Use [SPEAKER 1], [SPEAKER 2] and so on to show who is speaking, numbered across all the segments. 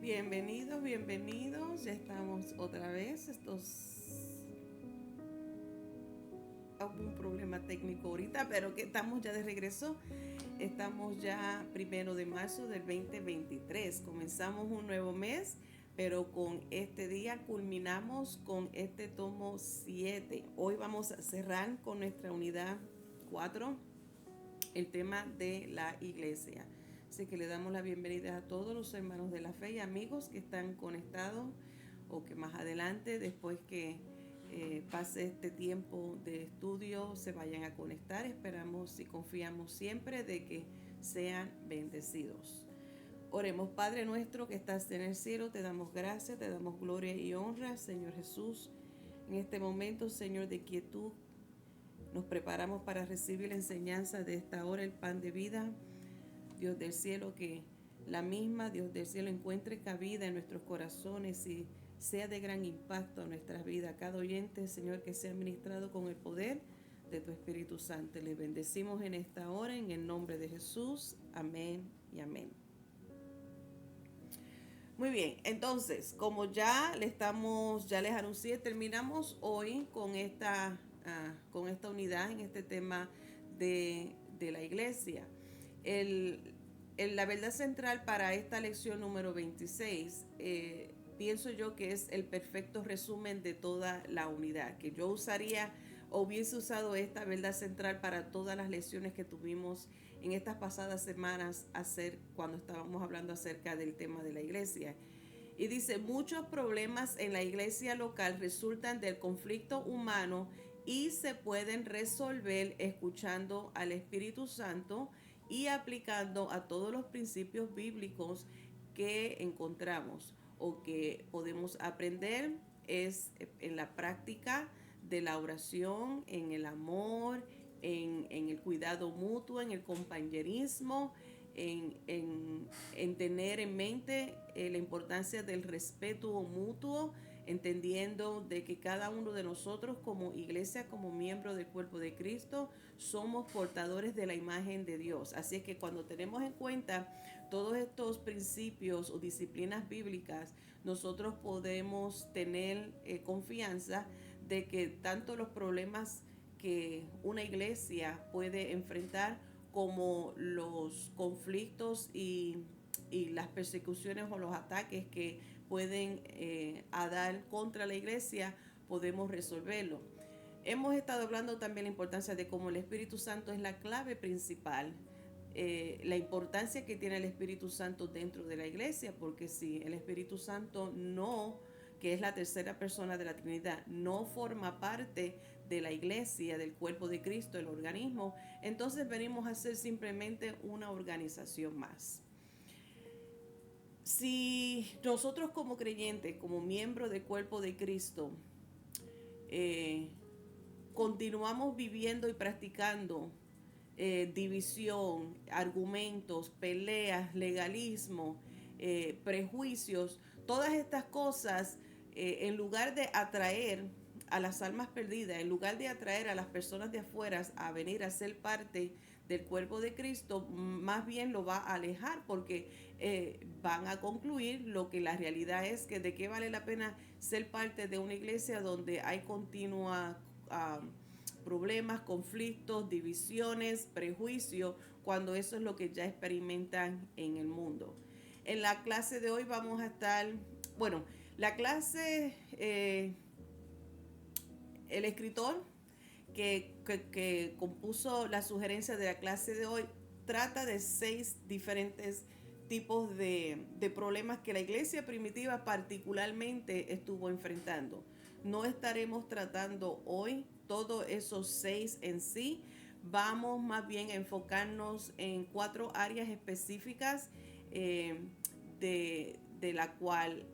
[SPEAKER 1] Bienvenidos, bienvenidos. Ya estamos otra vez. Hubo un problema técnico ahorita, pero que estamos ya de regreso. Estamos ya 1 de marzo del 2023. Comenzamos un nuevo mes, pero con este día culminamos con este tomo 7. Hoy vamos a cerrar con nuestra unidad 4, el tema de la iglesia. Así que le damos la bienvenida a todos los hermanos de la fe y amigos que están conectados o que más adelante, después que pase este tiempo de estudio, se vayan a conectar. Esperamos y confiamos siempre de que sean bendecidos. Oremos. Padre nuestro que estás en el cielo, te damos gracias, te damos gloria y honra, Señor Jesús. En este momento, Señor, de quietud, nos preparamos para recibir la enseñanza de esta hora, el pan de vida. Dios del cielo, que la misma Dios del cielo encuentre cabida en nuestros corazones y sea de gran impacto en nuestras vidas. Cada oyente, Señor, que sea ministrado con el poder de tu Espíritu Santo. Le bendecimos en esta hora en el nombre de Jesús. Amén y amén. Muy bien, entonces, como ya les anuncié, terminamos hoy con esta unidad en este tema de la iglesia. La verdad central para esta lección número 26, pienso yo que es el perfecto resumen de toda la unidad, que yo hubiese usado esta verdad central para todas las lecciones que tuvimos en estas pasadas semanas cuando estábamos hablando acerca del tema de la iglesia. Y dice, muchos problemas en la iglesia local resultan del conflicto humano y se pueden resolver escuchando al Espíritu Santo y aplicando a todos los principios bíblicos que encontramos o que podemos aprender es en la práctica de la oración, en el amor, en el cuidado mutuo, en el compañerismo, en tener en mente la importancia del respeto mutuo, entendiendo de que cada uno de nosotros como iglesia, como miembro del cuerpo de Cristo, somos portadores de la imagen de Dios. Así es que cuando tenemos en cuenta todos estos principios o disciplinas bíblicas, nosotros podemos tener confianza de que tanto los problemas que una iglesia puede enfrentar como los conflictos y las persecuciones o los ataques que pueden dar contra la iglesia, podemos resolverlo. Hemos estado hablando también de la importancia de cómo el Espíritu Santo es la clave principal, la importancia que tiene el Espíritu Santo dentro de la iglesia, porque si el Espíritu Santo no, que es la tercera persona de la Trinidad, no forma parte de la iglesia, del cuerpo de Cristo, el organismo, entonces venimos a ser simplemente una organización más. Si nosotros como creyentes, como miembros del cuerpo de Cristo, eh, continuamos viviendo y practicando división, argumentos, peleas, legalismo, prejuicios, todas estas cosas, en lugar de atraer a las almas perdidas, en lugar de atraer a las personas de afuera a venir a ser parte del cuerpo de Cristo, más bien lo va a alejar, porque van a concluir lo que la realidad es, que de qué vale la pena ser parte de una iglesia donde hay continua problemas, conflictos, divisiones, prejuicios, cuando eso es lo que ya experimentan en el mundo. En la clase de hoy vamos a estar, bueno, la clase, el escritor que compuso la sugerencia de la clase de hoy trata de 6 diferentes tipos de problemas que la iglesia primitiva particularmente estuvo enfrentando. No estaremos tratando hoy todos esos 6 en sí. Vamos más bien a enfocarnos en 4 áreas específicas, de la cual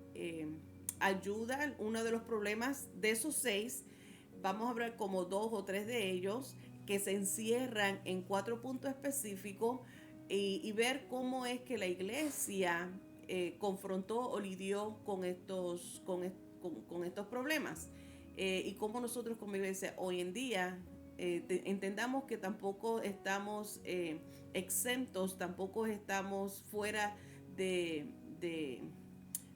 [SPEAKER 1] ayudan uno de los problemas de esos 6. Vamos a hablar como 2 o 3 de ellos que se encierran en 4 puntos específicos, y ver cómo es que la iglesia confrontó o lidió con estos problemas, y cómo nosotros como iglesia hoy en día entendamos que tampoco estamos exentos, tampoco estamos fuera de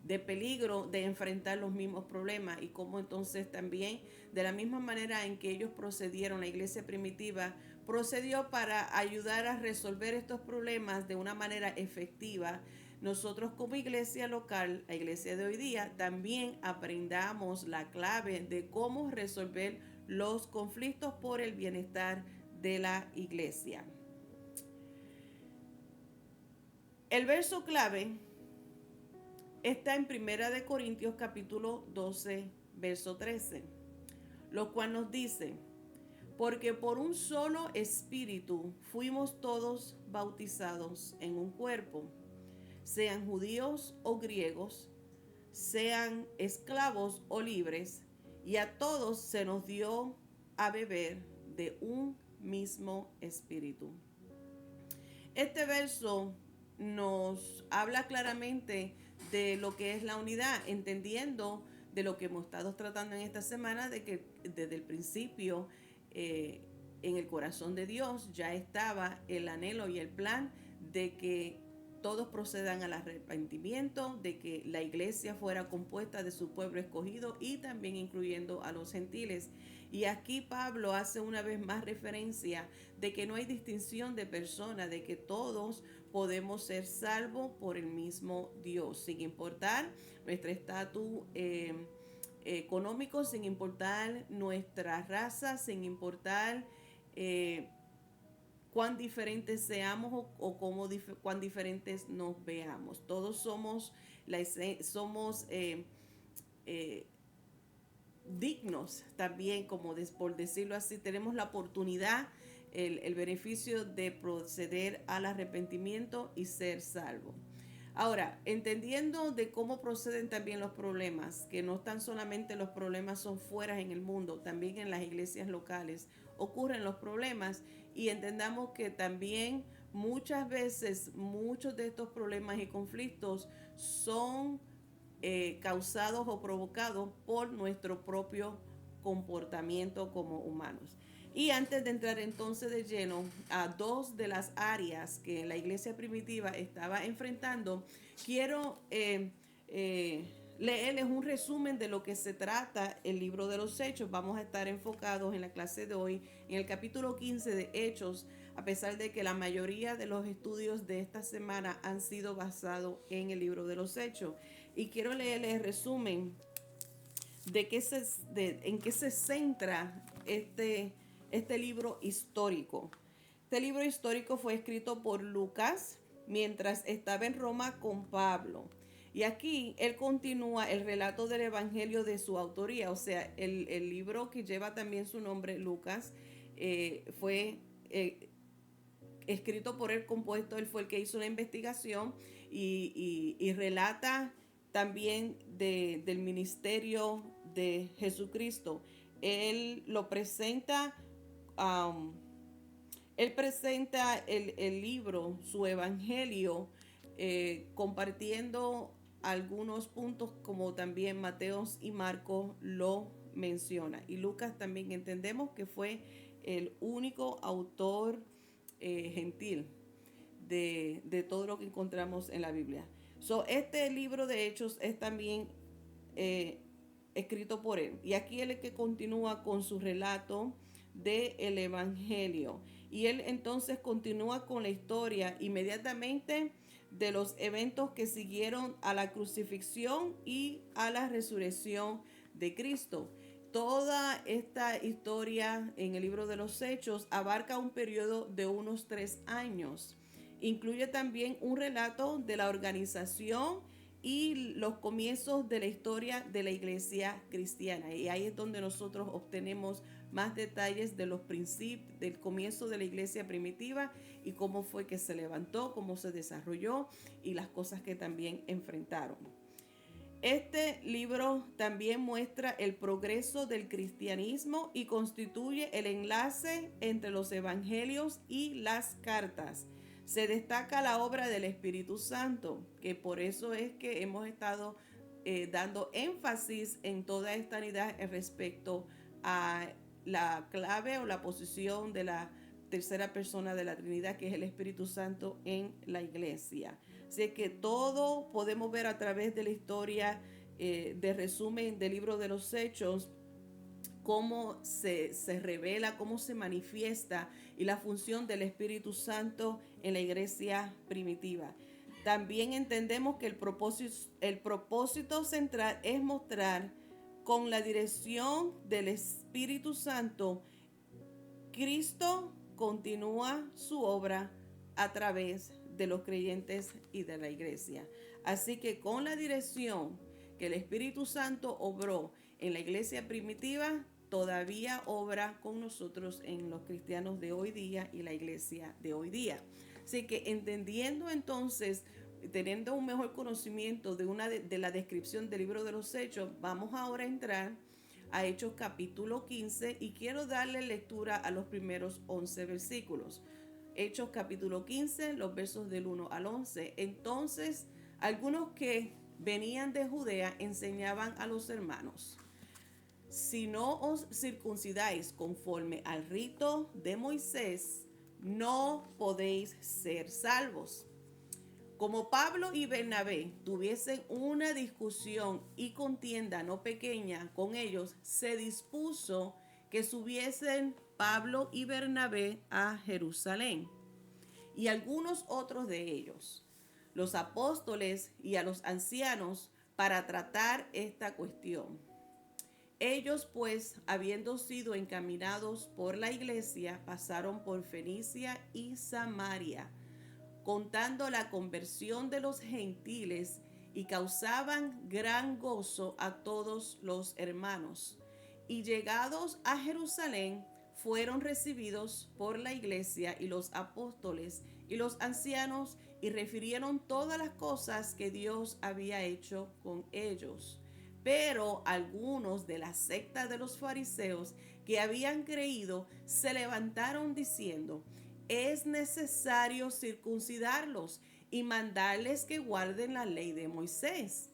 [SPEAKER 1] de peligro de enfrentar los mismos problemas y cómo entonces también de la misma manera en que ellos procedieron, la iglesia primitiva procedió para ayudar a resolver estos problemas de una manera efectiva. Nosotros como iglesia local, la iglesia de hoy día, también aprendamos la clave de cómo resolver los conflictos por el bienestar de la iglesia. El verso clave está en 1 Corintios capítulo 12, verso 13, lo cual nos dice: porque por un solo espíritu fuimos todos bautizados en un cuerpo, sean judíos o griegos, sean esclavos o libres, y a todos se nos dio a beber de un mismo espíritu. Este verso nos habla claramente de lo que es la unidad, entendiendo de lo que hemos estado tratando en esta semana, de que desde el principio en el corazón de Dios ya estaba el anhelo y el plan de que todos procedan al arrepentimiento, de que la iglesia fuera compuesta de su pueblo escogido y también incluyendo a los gentiles. Y aquí Pablo hace una vez más referencia de que no hay distinción de persona, de que todos podemos ser salvos por el mismo Dios, sin importar nuestro estatus económico, sin importar nuestra raza, sin importar cuán diferentes seamos o cuán diferentes nos veamos. Todos somos, dignos también, por decirlo así, tenemos la oportunidad, el beneficio de proceder al arrepentimiento y ser salvo. Ahora, entendiendo de cómo proceden también los problemas, que no tan solamente los problemas son fuera en el mundo, también en las iglesias locales ocurren los problemas, y entendamos que también muchas veces muchos de estos problemas y conflictos son causados o provocados por nuestro propio comportamiento como humanos. Y antes de entrar entonces de lleno a dos de las áreas que la iglesia primitiva estaba enfrentando, quiero leerles un resumen de lo que se trata el libro de los Hechos. Vamos a estar enfocados en la clase de hoy en el capítulo 15 de Hechos, a pesar de que la mayoría de los estudios de esta semana han sido basados en el libro de los Hechos. Y quiero leerles el resumen de en qué se centra este libro histórico. Este libro histórico fue escrito por Lucas mientras estaba en Roma con Pablo. Y aquí él continúa el relato del evangelio de su autoría, o sea, el libro que lleva también su nombre, Lucas, fue escrito por él, compuesto, él fue el que hizo la investigación y relata también del ministerio de Jesucristo. Él lo presenta, él presenta el libro, su evangelio, compartiendo algunos puntos como también Mateo y Marcos lo menciona. Y Lucas también entendemos que fue el único autor gentil de todo lo que encontramos en la Biblia. Este libro de Hechos es también escrito por él. Y aquí él es que continúa con su relato del Evangelio. Y él entonces continúa con la historia inmediatamente de los eventos que siguieron a la crucifixión y a la resurrección de Cristo. Toda esta historia en el libro de los Hechos abarca un periodo de unos 3 años. Incluye también un relato de la organización y los comienzos de la historia de la iglesia cristiana. Y ahí es donde nosotros obtenemos más detalles de los principios, del comienzo de la iglesia primitiva y cómo fue que se levantó, cómo se desarrolló y las cosas que también enfrentaron. Este libro también muestra el progreso del cristianismo y constituye el enlace entre los evangelios y las cartas. Se destaca la obra del Espíritu Santo, que por eso es que hemos estado dando énfasis en toda esta unidad respecto a la clave o la posición de tercera persona de la Trinidad, que es el Espíritu Santo en la iglesia. Así que todo podemos ver a través de la historia de resumen del libro de los Hechos, cómo se revela, cómo se manifiesta y la función del Espíritu Santo en la iglesia primitiva. También entendemos que el propósito central es mostrar con la dirección del Espíritu Santo, Cristo continúa su obra a través de los creyentes y de la iglesia. Así que con la dirección que el Espíritu Santo obró en la iglesia primitiva, todavía obra con nosotros en los cristianos de hoy día y la iglesia de hoy día. Así que entendiendo entonces, teniendo un mejor conocimiento de la descripción del libro de los Hechos, vamos ahora a entrar a Hechos capítulo 15 y quiero darle lectura a los primeros 11 versículos. Hechos capítulo 15, los versos del 1 al 11. Entonces, algunos que venían de Judea enseñaban a los hermanos: si no os circuncidáis conforme al rito de Moisés, no podéis ser salvos. Como Pablo y Bernabé tuviesen una discusión y contienda no pequeña con ellos, se dispuso que subiesen Pablo y Bernabé a Jerusalén, y algunos otros de ellos, los apóstoles y a los ancianos, para tratar esta cuestión. Ellos pues, habiendo sido encaminados por la iglesia, pasaron por Fenicia y Samaria, contando la conversión de los gentiles, y causaban gran gozo a todos los hermanos. Y llegados a Jerusalén, fueron recibidos por la iglesia y los apóstoles y los ancianos, y refirieron todas las cosas que Dios había hecho con ellos. Pero algunos de la secta de los fariseos que habían creído se levantaron diciendo: es necesario circuncidarlos y mandarles que guarden la ley de Moisés.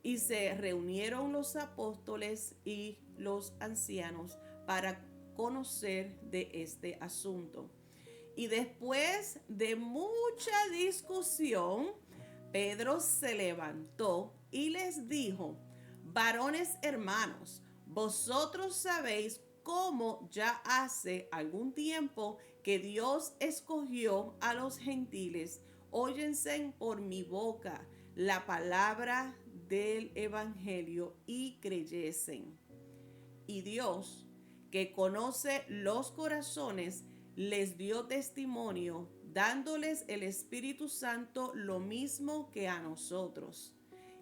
[SPEAKER 1] Y se reunieron los apóstoles y los ancianos para conocer de este asunto. Y después de mucha discusión, Pedro se levantó y les dijo: varones hermanos, vosotros sabéis cómo ya hace algún tiempo que Dios escogió a los gentiles. Óyense por mi boca la palabra del evangelio y creyesen. Y Dios, que conoce los corazones, les dio testimonio, dándoles el Espíritu Santo lo mismo que a nosotros.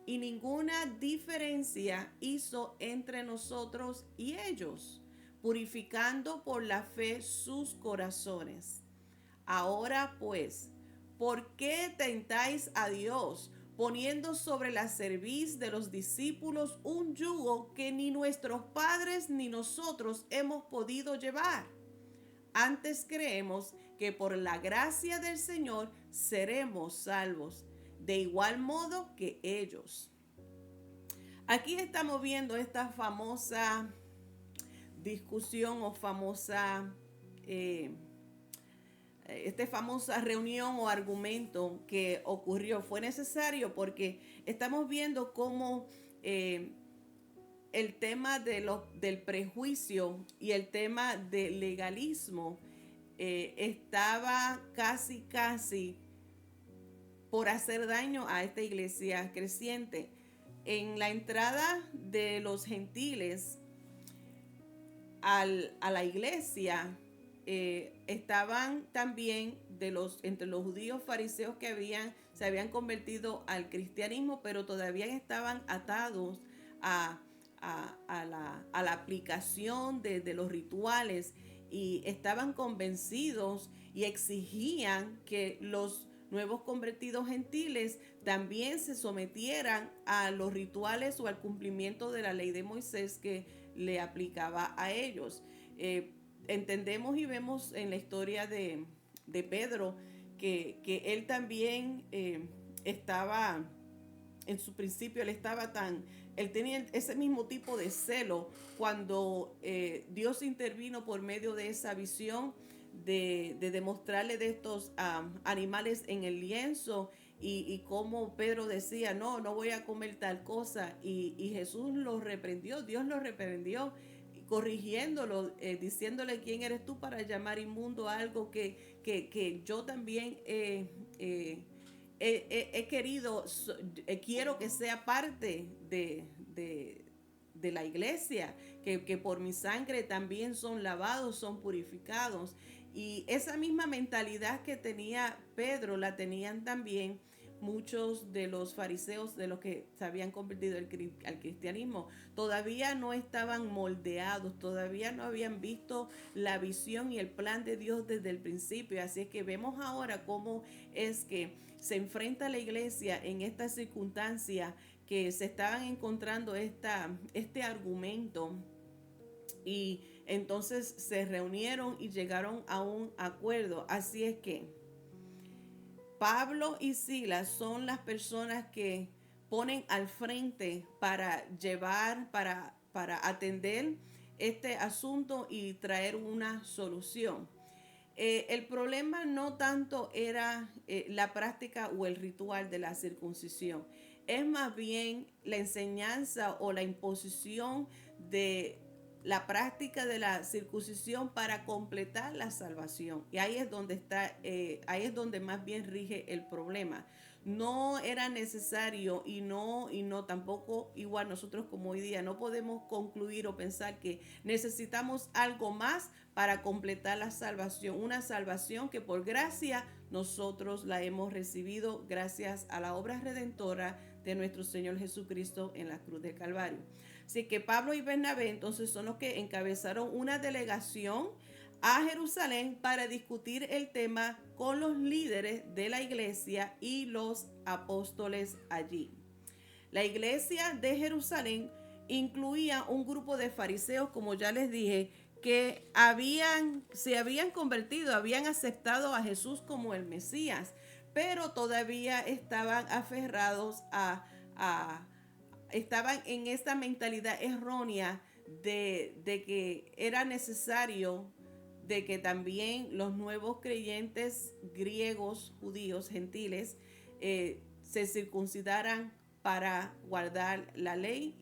[SPEAKER 1] Y ninguna diferencia hizo entre nosotros y ellos, purificando por la fe sus corazones. Ahora pues, ¿por qué tentáis a Dios, poniendo sobre la cerviz de los discípulos un yugo que ni nuestros padres ni nosotros hemos podido llevar? Antes creemos que por la gracia del Señor seremos salvos, de igual modo que ellos. Aquí estamos viendo esta famosa discusión o famosa reunión o argumento que ocurrió. Fue necesario porque estamos viendo cómo el tema del prejuicio y el tema del legalismo estaba casi por hacer daño a esta iglesia creciente. En la entrada de los gentiles a la iglesia estaban también entre los judíos fariseos que se habían convertido al cristianismo, pero todavía estaban atados a la aplicación de los rituales, y estaban convencidos y exigían que los nuevos convertidos gentiles también se sometieran a los rituales o al cumplimiento de la ley de Moisés que le aplicaba a ellos. Entendemos y vemos en la historia de Pedro que él también estaba, en su principio él tenía ese mismo tipo de celo cuando Dios intervino por medio de esa visión de demostrarle de estos animales en el lienzo y como Pedro decía, no, no voy a comer tal cosa. Y Jesús lo reprendió, Dios lo reprendió, corrigiéndolo, diciéndole quién eres tú para llamar inmundo a algo que yo también he querido, quiero que sea parte de la iglesia, que por mi sangre también son lavados, son purificados. Y esa misma mentalidad que tenía Pedro la tenían también muchos de los fariseos, de los que se habían convertido al cristianismo. Todavía no estaban moldeados, todavía no habían visto la visión y el plan de Dios desde el principio. Así es que vemos ahora cómo es que se enfrenta la iglesia en esta circunstancia, que se estaban encontrando este argumento, y entonces se reunieron y llegaron a un acuerdo. Así es que Pablo y Silas son las personas que ponen al frente para llevar, para atender este asunto y traer una solución. El problema no tanto era la práctica o el ritual de la circuncisión, es más bien la enseñanza o la imposición de la práctica de la circuncisión para completar la salvación. Y ahí es donde ahí es donde más bien rige el problema. No era necesario y no tampoco igual nosotros como hoy día no podemos concluir o pensar que necesitamos algo más para completar la salvación. Una salvación que por gracia nosotros la hemos recibido gracias a la obra redentora de nuestro Señor Jesucristo en la cruz del Calvario. Así que Pablo y Bernabé entonces son los que encabezaron una delegación a Jerusalén para discutir el tema con los líderes de la iglesia y los apóstoles allí. La iglesia de Jerusalén incluía un grupo de fariseos, como ya les dije, que se habían convertido, habían aceptado a Jesús como el Mesías, pero todavía estaban aferrados estaban en esta mentalidad errónea de que era necesario de que también los nuevos creyentes griegos, judíos, gentiles, se circuncidaran para guardar la ley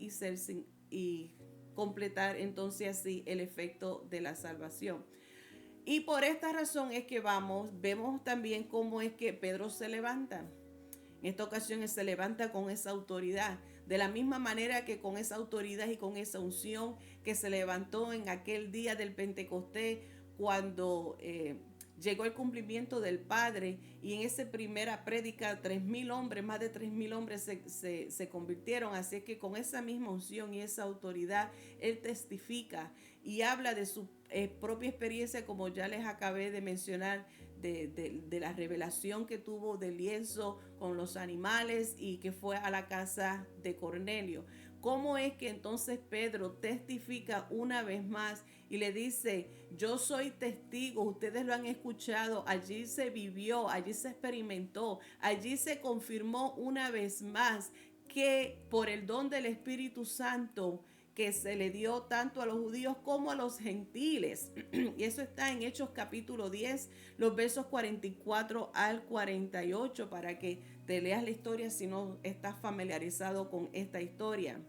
[SPEAKER 1] y completar entonces así el efecto de la salvación. Y por esta razón es que vemos también cómo es que Pedro se levanta. En esta ocasión él se levanta con esa autoridad, de la misma manera que con esa autoridad y con esa unción que se levantó en aquel día del Pentecostés, cuando llegó el cumplimiento del Padre, y en esa primera prédica 3,000 hombres, más de 3,000 hombres se convirtieron. Así que con esa misma unción y esa autoridad, él testifica y habla de su propia experiencia, como ya les acabé de mencionar, de la revelación que tuvo del lienzo con los animales y que fue a la casa de Cornelio. ¿Cómo es que entonces Pedro testifica una vez más y le dice, yo soy testigo, ustedes lo han escuchado, allí se vivió, allí se experimentó, allí se confirmó una vez más que por el don del Espíritu Santo que se le dio tanto a los judíos como a los gentiles? Y eso está en Hechos capítulo 10, los versos 44 al 48, para que te leas la historia si no estás familiarizado con esta historia.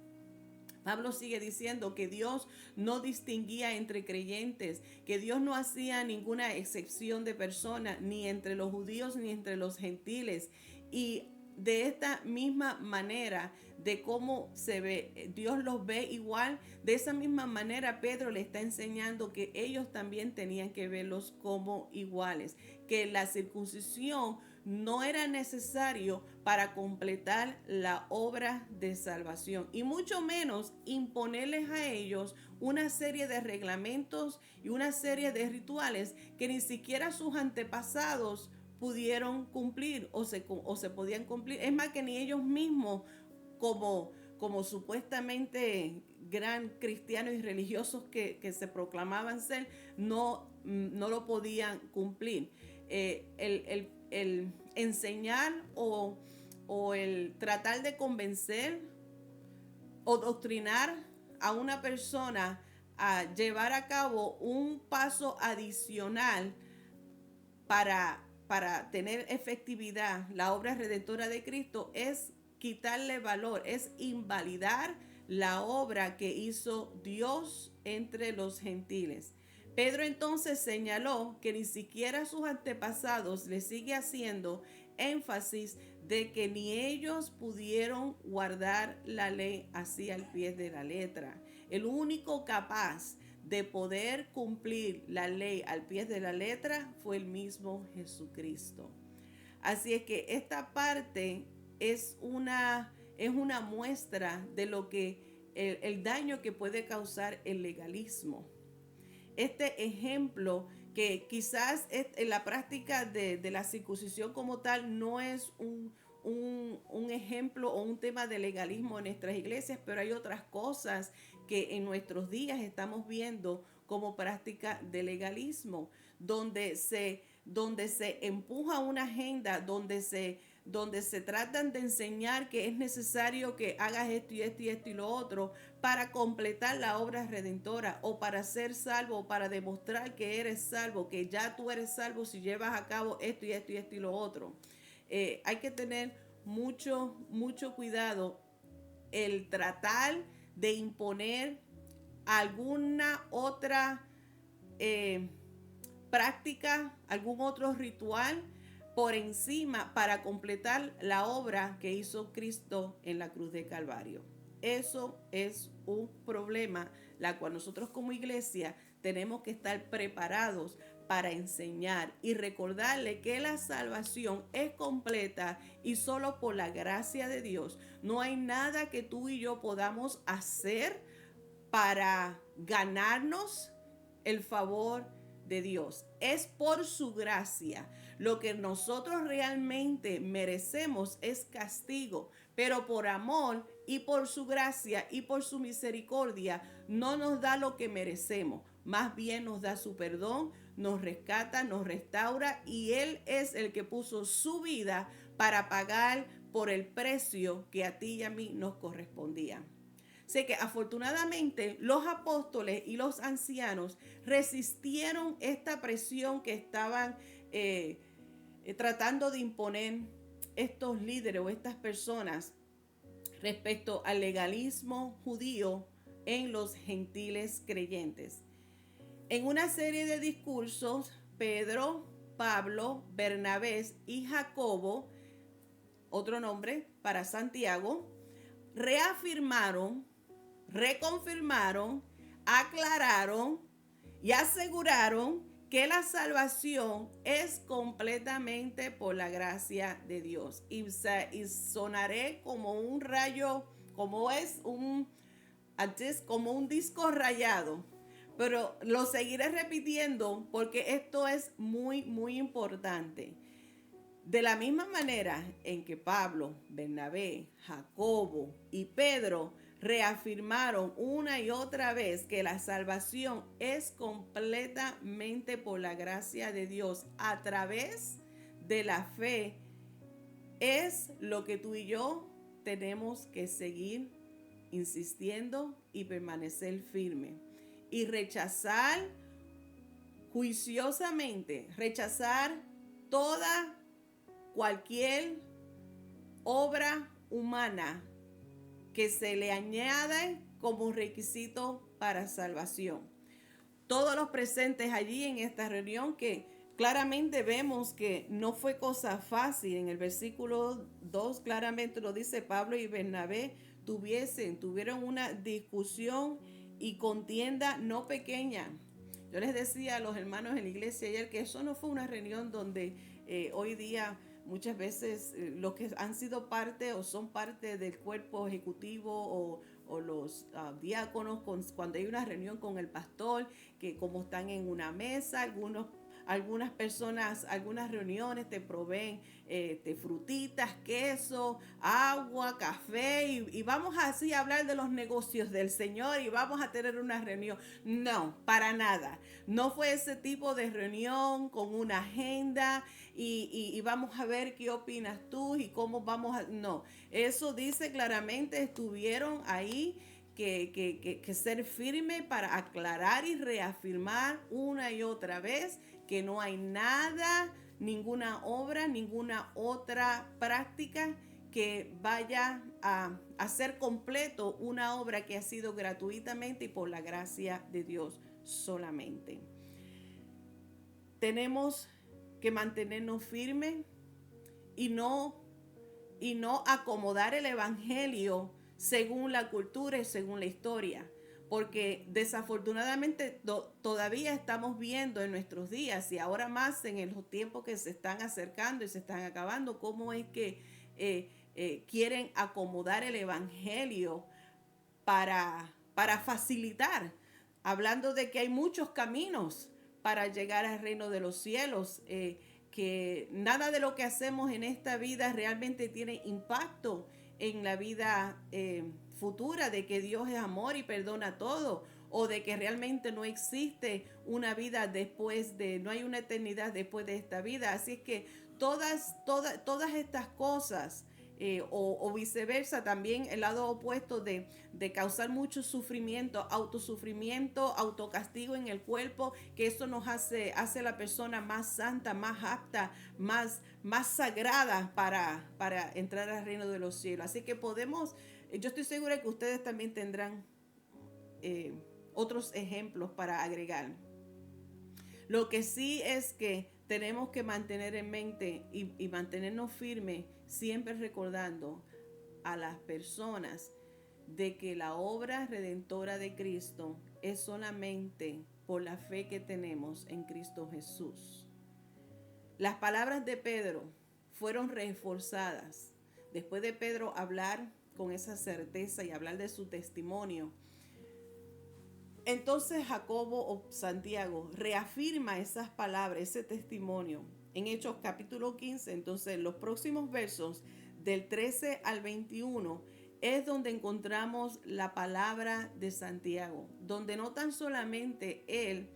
[SPEAKER 1] Pablo sigue diciendo que Dios no distinguía entre creyentes, que Dios no hacía ninguna excepción de personas, ni entre los judíos ni entre los gentiles. Y de esta misma manera, de cómo se ve, Dios los ve igual, de esa misma manera Pedro le está enseñando que ellos también tenían que verlos como iguales, que la circuncisión no era necesario para completar la obra de salvación, y mucho menos imponerles a ellos una serie de reglamentos y una serie de rituales que ni siquiera sus antepasados pudieron cumplir o se podían cumplir. Es más, que ni ellos mismos, como supuestamente gran cristianos y religiosos que se proclamaban ser, no lo podían cumplir. El enseñar o el tratar de convencer o doctrinar a una persona a llevar a cabo un paso adicional para tener efectividad la obra redentora de Cristo es quitarle valor, es invalidar la obra que hizo Dios entre los gentiles. Pedro entonces señaló que ni siquiera sus antepasados le sigue haciendo énfasis de que ni ellos pudieron guardar la ley así al pie de la letra. El único capaz de poder cumplir la ley al pie de la letra fue el mismo Jesucristo. Así es que esta parte es una muestra de lo que el daño que puede causar el legalismo. Este ejemplo que quizás en la práctica de la circuncisión como tal no es un ejemplo o un tema de legalismo en nuestras iglesias, pero hay otras cosas que en nuestros días estamos viendo como práctica de legalismo, donde se empuja una agenda, donde se tratan de enseñar que es necesario que hagas esto y esto y esto y lo otro para completar la obra redentora o para ser salvo o para demostrar que eres salvo, que ya tú eres salvo si llevas a cabo esto y esto y esto y lo otro. Hay que tener mucho, mucho cuidado el tratar de imponer alguna otra práctica, algún otro ritual por encima para completar la obra que hizo Cristo en la cruz de Calvario. Eso es un problema, la cual nosotros como iglesia tenemos que estar preparados para enseñar y recordarle que la salvación es completa y solo por la gracia de Dios. No hay nada que tú y yo podamos hacer para ganarnos el favor de Dios. Es por su gracia. Lo que nosotros realmente merecemos es castigo, pero por amor y por su gracia y por su misericordia no nos da lo que merecemos. Más bien nos da su perdón, nos rescata, nos restaura y Él es el que puso su vida para pagar por el precio que a ti y a mí nos correspondía. Sé que afortunadamente los apóstoles y los ancianos resistieron esta presión que estaban tratando de imponer estos líderes o estas personas respecto al legalismo judío en los gentiles creyentes. En una serie de discursos, Pedro, Pablo, Bernabé y Jacobo, otro nombre para Santiago, reafirmaron, reconfirmaron, aclararon y aseguraron que la salvación es completamente por la gracia de Dios. Y sonaré como un rayo, como un disco rayado. Pero lo seguiré repitiendo porque esto es muy, muy importante. De la misma manera en que Pablo, Bernabé, Jacobo y Pedro reafirmaron una y otra vez que la salvación es completamente por la gracia de Dios a través de la fe, es lo que tú y yo tenemos que seguir insistiendo y permanecer firme y rechazar juiciosamente, rechazar cualquier obra humana que se le añade como requisito para salvación. Todos los presentes allí en esta reunión, que claramente vemos que no fue cosa fácil. En el versículo 2 claramente lo dice: Pablo y Bernabé tuvieron una discusión y contienda no pequeña. Yo les decía a los hermanos en la iglesia ayer que eso no fue una reunión donde hoy día muchas veces los que han sido parte o son parte del cuerpo ejecutivo o los diáconos, cuando hay una reunión con el pastor, que como están en una mesa, algunas personas, algunas reuniones te proveen frutitas, queso, agua, café y vamos así a hablar de los negocios del Señor y vamos a tener una reunión. No, para nada. No fue ese tipo de reunión con una agenda y vamos a ver qué opinas tú y cómo vamos a... No, eso dice claramente, estuvieron ahí que ser firme para aclarar y reafirmar una y otra vez que no hay nada, ninguna obra, ninguna otra práctica que vaya a hacer completo una obra que ha sido gratuitamente y por la gracia de Dios solamente. Tenemos que mantenernos firmes y no acomodar el evangelio según la cultura y según la historia, porque desafortunadamente todavía estamos viendo en nuestros días y ahora más en los tiempos que se están acercando y se están acabando, cómo es que quieren acomodar el evangelio para facilitar, hablando de que hay muchos caminos para llegar al reino de los cielos, que nada de lo que hacemos en esta vida realmente tiene impacto en la vida futura, de que Dios es amor y perdona todo, o de que realmente no existe una vida no hay una eternidad después de esta vida. Así es que todas estas cosas, o viceversa, también el lado opuesto de causar mucho sufrimiento, autosufrimiento, autocastigo en el cuerpo, que eso nos hace a la persona más santa, más apta, más sagrada para entrar al reino de los cielos. Así que yo estoy segura que ustedes también tendrán otros ejemplos para agregar. Lo que sí es que tenemos que mantener en mente y mantenernos firmes, siempre recordando a las personas de que la obra redentora de Cristo es solamente por la fe que tenemos en Cristo Jesús. Las palabras de Pedro fueron reforzadas. Después de Pedro hablar con esa certeza y hablar de su testimonio, entonces Jacobo o Santiago reafirma esas palabras, ese testimonio en Hechos capítulo 15. Entonces los próximos versos del 13 al 21 es donde encontramos la palabra de Santiago, donde no tan solamente él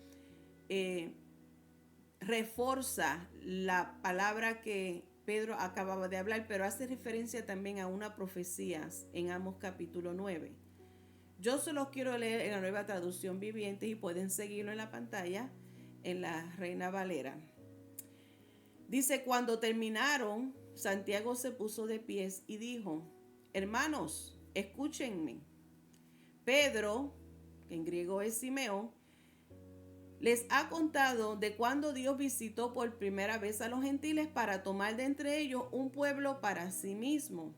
[SPEAKER 1] refuerza la palabra que Pedro acababa de hablar, pero hace referencia también a una profecía en Amos capítulo 9. Yo se los quiero leer en la Nueva Traducción Viviente y pueden seguirlo en la pantalla en la Reina Valera. Dice: cuando terminaron, Santiago se puso de pies y dijo: hermanos, escúchenme. Pedro, que en griego es Simeón, les ha contado de cuando Dios visitó por primera vez a los gentiles para tomar de entre ellos un pueblo para sí mismo.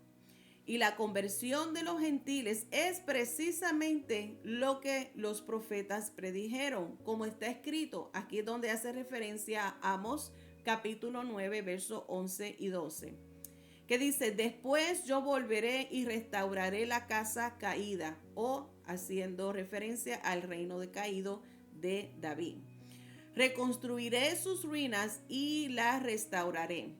[SPEAKER 1] Y la conversión de los gentiles es precisamente lo que los profetas predijeron, como está escrito. Aquí es donde hace referencia a Amos capítulo 9, versos 11 y 12. Que dice: después yo volveré y restauraré la casa caída, o haciendo referencia al reino decaído de David. Reconstruiré sus ruinas y las restauraré,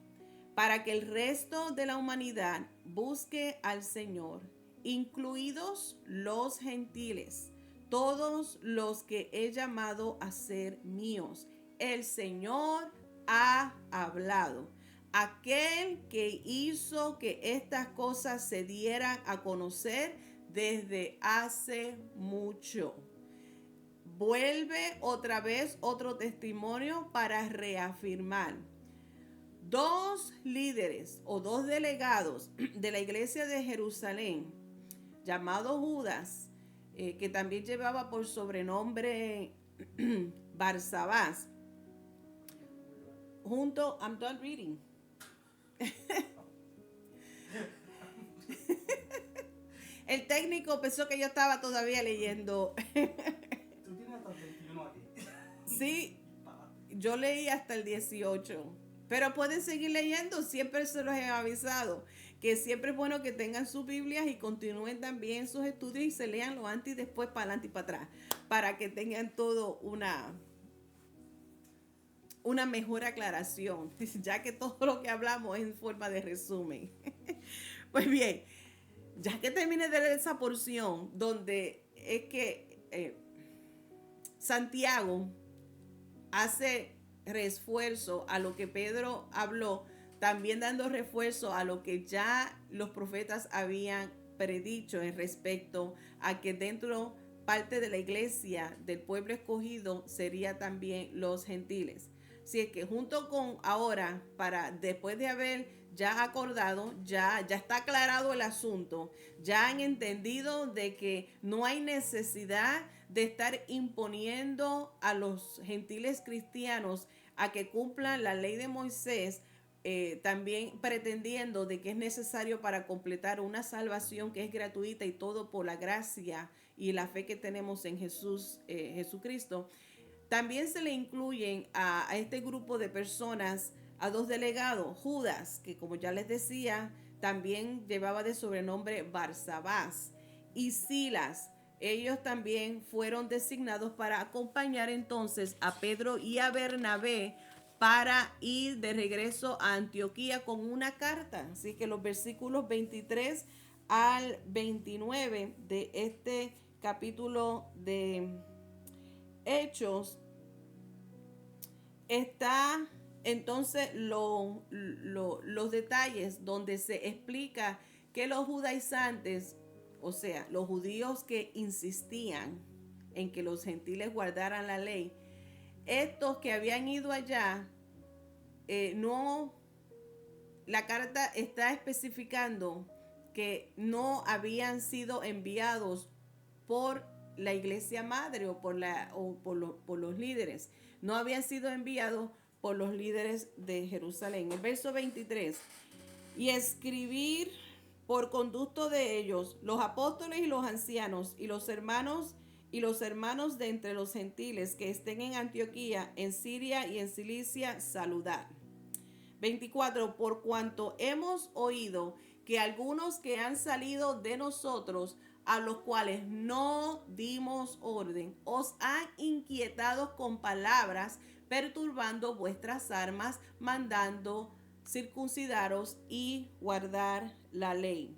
[SPEAKER 1] para que el resto de la humanidad busque al Señor, incluidos los gentiles, todos los que he llamado a ser míos. El Señor ha hablado. Aquel que hizo que estas cosas se dieran a conocer desde hace mucho. Vuelve otra vez otro testimonio para reafirmar. Dos líderes o dos delegados de la iglesia de Jerusalén, llamado Judas, que también llevaba por sobrenombre Barsabás, I'm done reading. El técnico pensó que yo estaba todavía leyendo.
[SPEAKER 2] Tú tienes hasta el 21 aquí.
[SPEAKER 1] Sí, yo leí hasta el 18. Pero pueden seguir leyendo, siempre se los he avisado, que siempre es bueno que tengan sus Biblias y continúen también sus estudios y se lean lo antes y después para adelante y para atrás, para que tengan todo una mejor aclaración, ya que todo lo que hablamos es en forma de resumen. Pues bien, ya que termine de leer esa porción donde es que Santiago hace refuerzo a lo que Pedro habló, también dando refuerzo a lo que ya los profetas habían predicho en respecto a que dentro parte de la iglesia del pueblo escogido sería también los gentiles. Si es que junto con ahora, para después de haber ya acordado, ya está aclarado el asunto, ya han entendido de que no hay necesidad de estar imponiendo a los gentiles cristianos a que cumplan la ley de Moisés, también pretendiendo de que es necesario para completar una salvación que es gratuita y todo por la gracia y la fe que tenemos en Jesucristo. También se le incluyen a este grupo de personas a dos delegados, Judas, que como ya les decía, también llevaba de sobrenombre Barsabás, y Silas. Ellos también fueron designados para acompañar entonces a Pedro y a Bernabé para ir de regreso a Antioquía con una carta. Así que los versículos 23 al 29 de este capítulo de Hechos está entonces los detalles donde se explica que los judaizantes, o sea, los judíos que insistían en que los gentiles guardaran la ley, estos que habían ido allá, la carta está especificando que no habían sido enviados por la iglesia madre o por los líderes. No habían sido enviados por los líderes de Jerusalén. El verso 23. Y escribir por conducto de ellos, los apóstoles y los ancianos y los hermanos de entre los gentiles que estén en Antioquía, en Siria y en Cilicia, saludar. 24. Por cuanto hemos oído que algunos que han salido de nosotros, a los cuales no dimos orden, os han inquietado con palabras, perturbando vuestras armas, mandando circuncidaros y guardar la ley.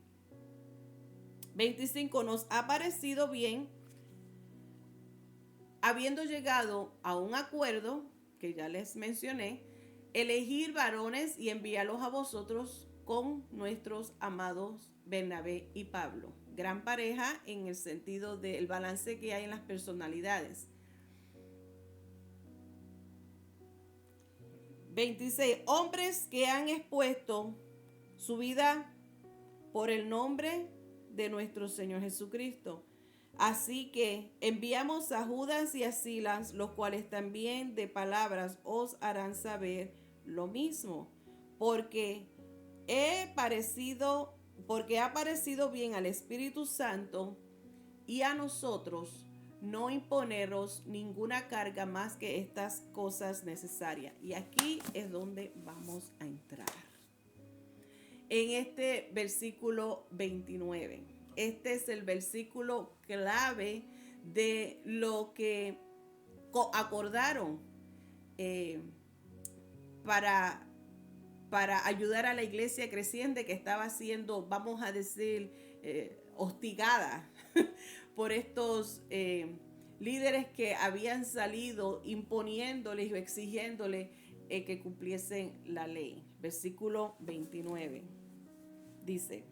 [SPEAKER 1] 25. Nos ha parecido bien, habiendo llegado a un acuerdo, que ya les mencioné, elegir varones y enviarlos a vosotros con nuestros amados Bernabé y Pablo. Gran pareja en el sentido del balance que hay en las personalidades. 26. Hombres que han expuesto su vida por el nombre de nuestro Señor Jesucristo. Así que enviamos a Judas y a Silas, los cuales también de palabras os harán saber lo mismo, porque ha parecido bien al Espíritu Santo y a nosotros no imponeros ninguna carga más que estas cosas necesarias. Y aquí es donde vamos a entrar. En este versículo 29. Este es el versículo clave de lo que acordaron para ayudar a la iglesia creciente que estaba siendo, vamos a decir, hostigada por estos líderes que habían salido imponiéndoles o exigiéndoles que cumpliesen la ley. Versículo 29 dice: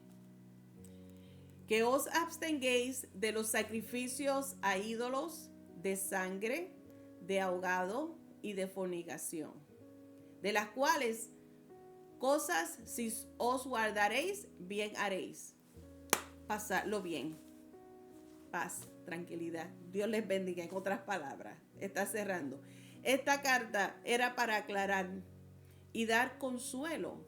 [SPEAKER 1] que os abstengáis de los sacrificios a ídolos, de sangre, de ahogado y de fornicación, de las cuales cosas si os guardaréis, bien haréis. Pasadlo bien. Paz, tranquilidad. Dios les bendiga. En otras palabras, está cerrando. Esta carta era para aclarar y dar consuelo,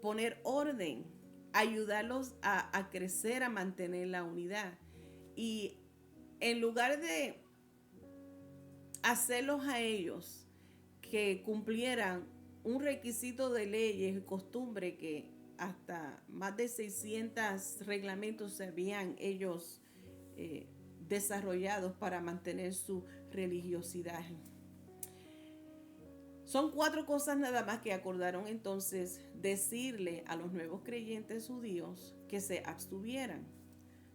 [SPEAKER 1] poner orden, ayudarlos a crecer, a mantener la unidad. Y en lugar de hacerlos a ellos que cumplieran un requisito de leyes y costumbre que hasta más de 600 reglamentos se habían ellos desarrollados para mantener su religiosidad. Son 4 cosas nada más que acordaron entonces decirle a los nuevos creyentes judíos que se abstuvieran: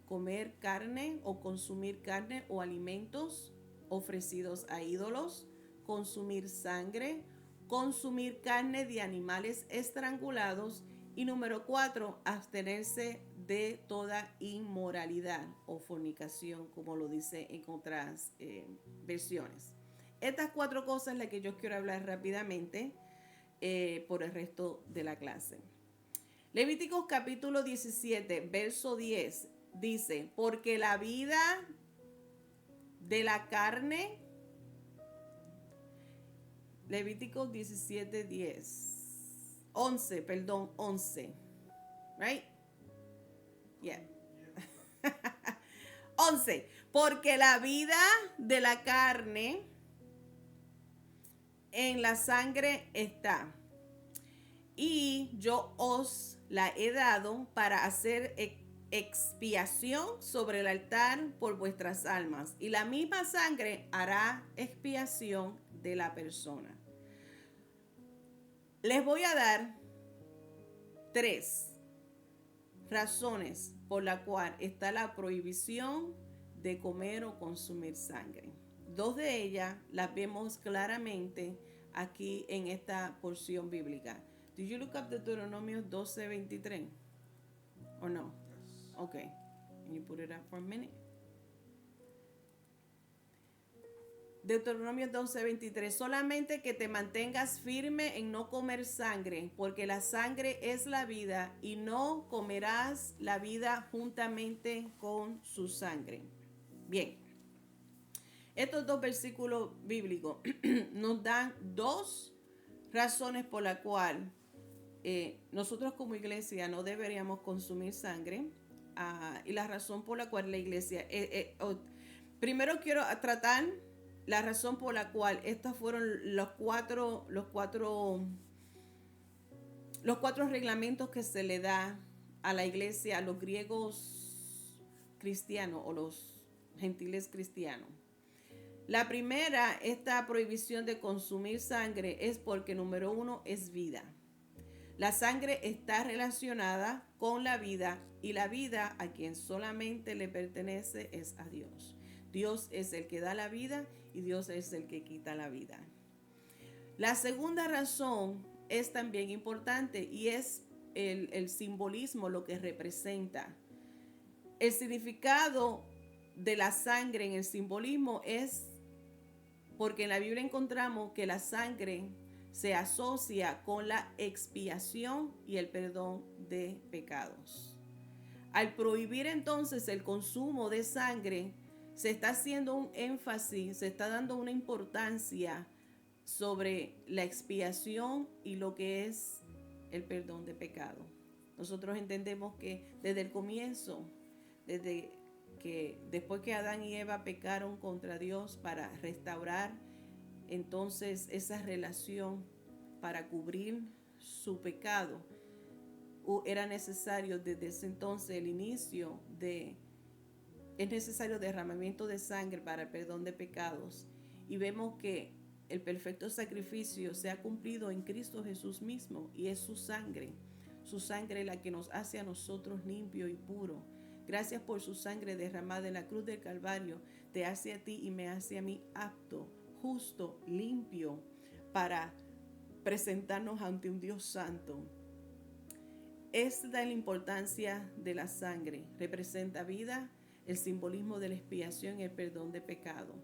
[SPEAKER 1] comer carne o consumir carne o alimentos ofrecidos a ídolos, consumir sangre, consumir carne de animales estrangulados, y número 4, abstenerse de toda inmoralidad o fornicación, como lo dice en otras versiones. Estas 4 cosas las que yo quiero hablar rápidamente por el resto de la clase. Levíticos capítulo 17, verso 10 dice, porque la vida de la carne, Levíticos 17, 11, right? Yeah. 11, porque la vida de la carne en la sangre está, y yo os la he dado para hacer expiación sobre el altar por vuestras almas, y la misma sangre hará expiación de la persona. Les voy a dar 3 razones por la cual está la prohibición de comer o consumir sangre. 2 de ellas las vemos claramente aquí en esta porción bíblica. Did you look up Deuteronomio 12:23? Or no?
[SPEAKER 2] Yes.
[SPEAKER 1] Okay. Can you put it up for a minute? Deuteronomio 12:23, solamente que te mantengas firme en no comer sangre, porque la sangre es la vida, y no comerás la vida juntamente con su sangre. Bien, estos 2 versículos bíblicos nos dan 2 razones por las cuales nosotros como iglesia no deberíamos consumir sangre, y la razón por la cual la iglesia... primero quiero tratar la razón por la cual estos fueron los cuatro reglamentos que se le da a la iglesia, a los griegos cristianos o los gentiles cristianos. La primera, esta prohibición de consumir sangre es porque, número 1, es vida. La sangre está relacionada con la vida, y la vida a quien solamente le pertenece es a Dios. Dios es el que da la vida y Dios es el que quita la vida. La segunda razón es también importante, y es el simbolismo, lo que representa. El significado de la sangre en el simbolismo es porque en la Biblia encontramos que la sangre se asocia con la expiación y el perdón de pecados. Al prohibir entonces el consumo de sangre, se está haciendo un énfasis, se está dando una importancia sobre la expiación y lo que es el perdón de pecado. Nosotros entendemos que desde el comienzo, después que Adán y Eva pecaron contra Dios para restaurar entonces esa relación, para cubrir su pecado, era necesario desde ese entonces es necesario derramamiento de sangre para el perdón de pecados. Y vemos que el perfecto sacrificio se ha cumplido en Cristo Jesús mismo, y es su sangre la que nos hace a nosotros limpio y puro. Gracias por su sangre derramada en la cruz del Calvario, te hace a ti y me hace a mí apto, justo, limpio, para presentarnos ante un Dios santo. Esta es la importancia de la sangre. Representa vida, el simbolismo de la expiación y el perdón de pecado.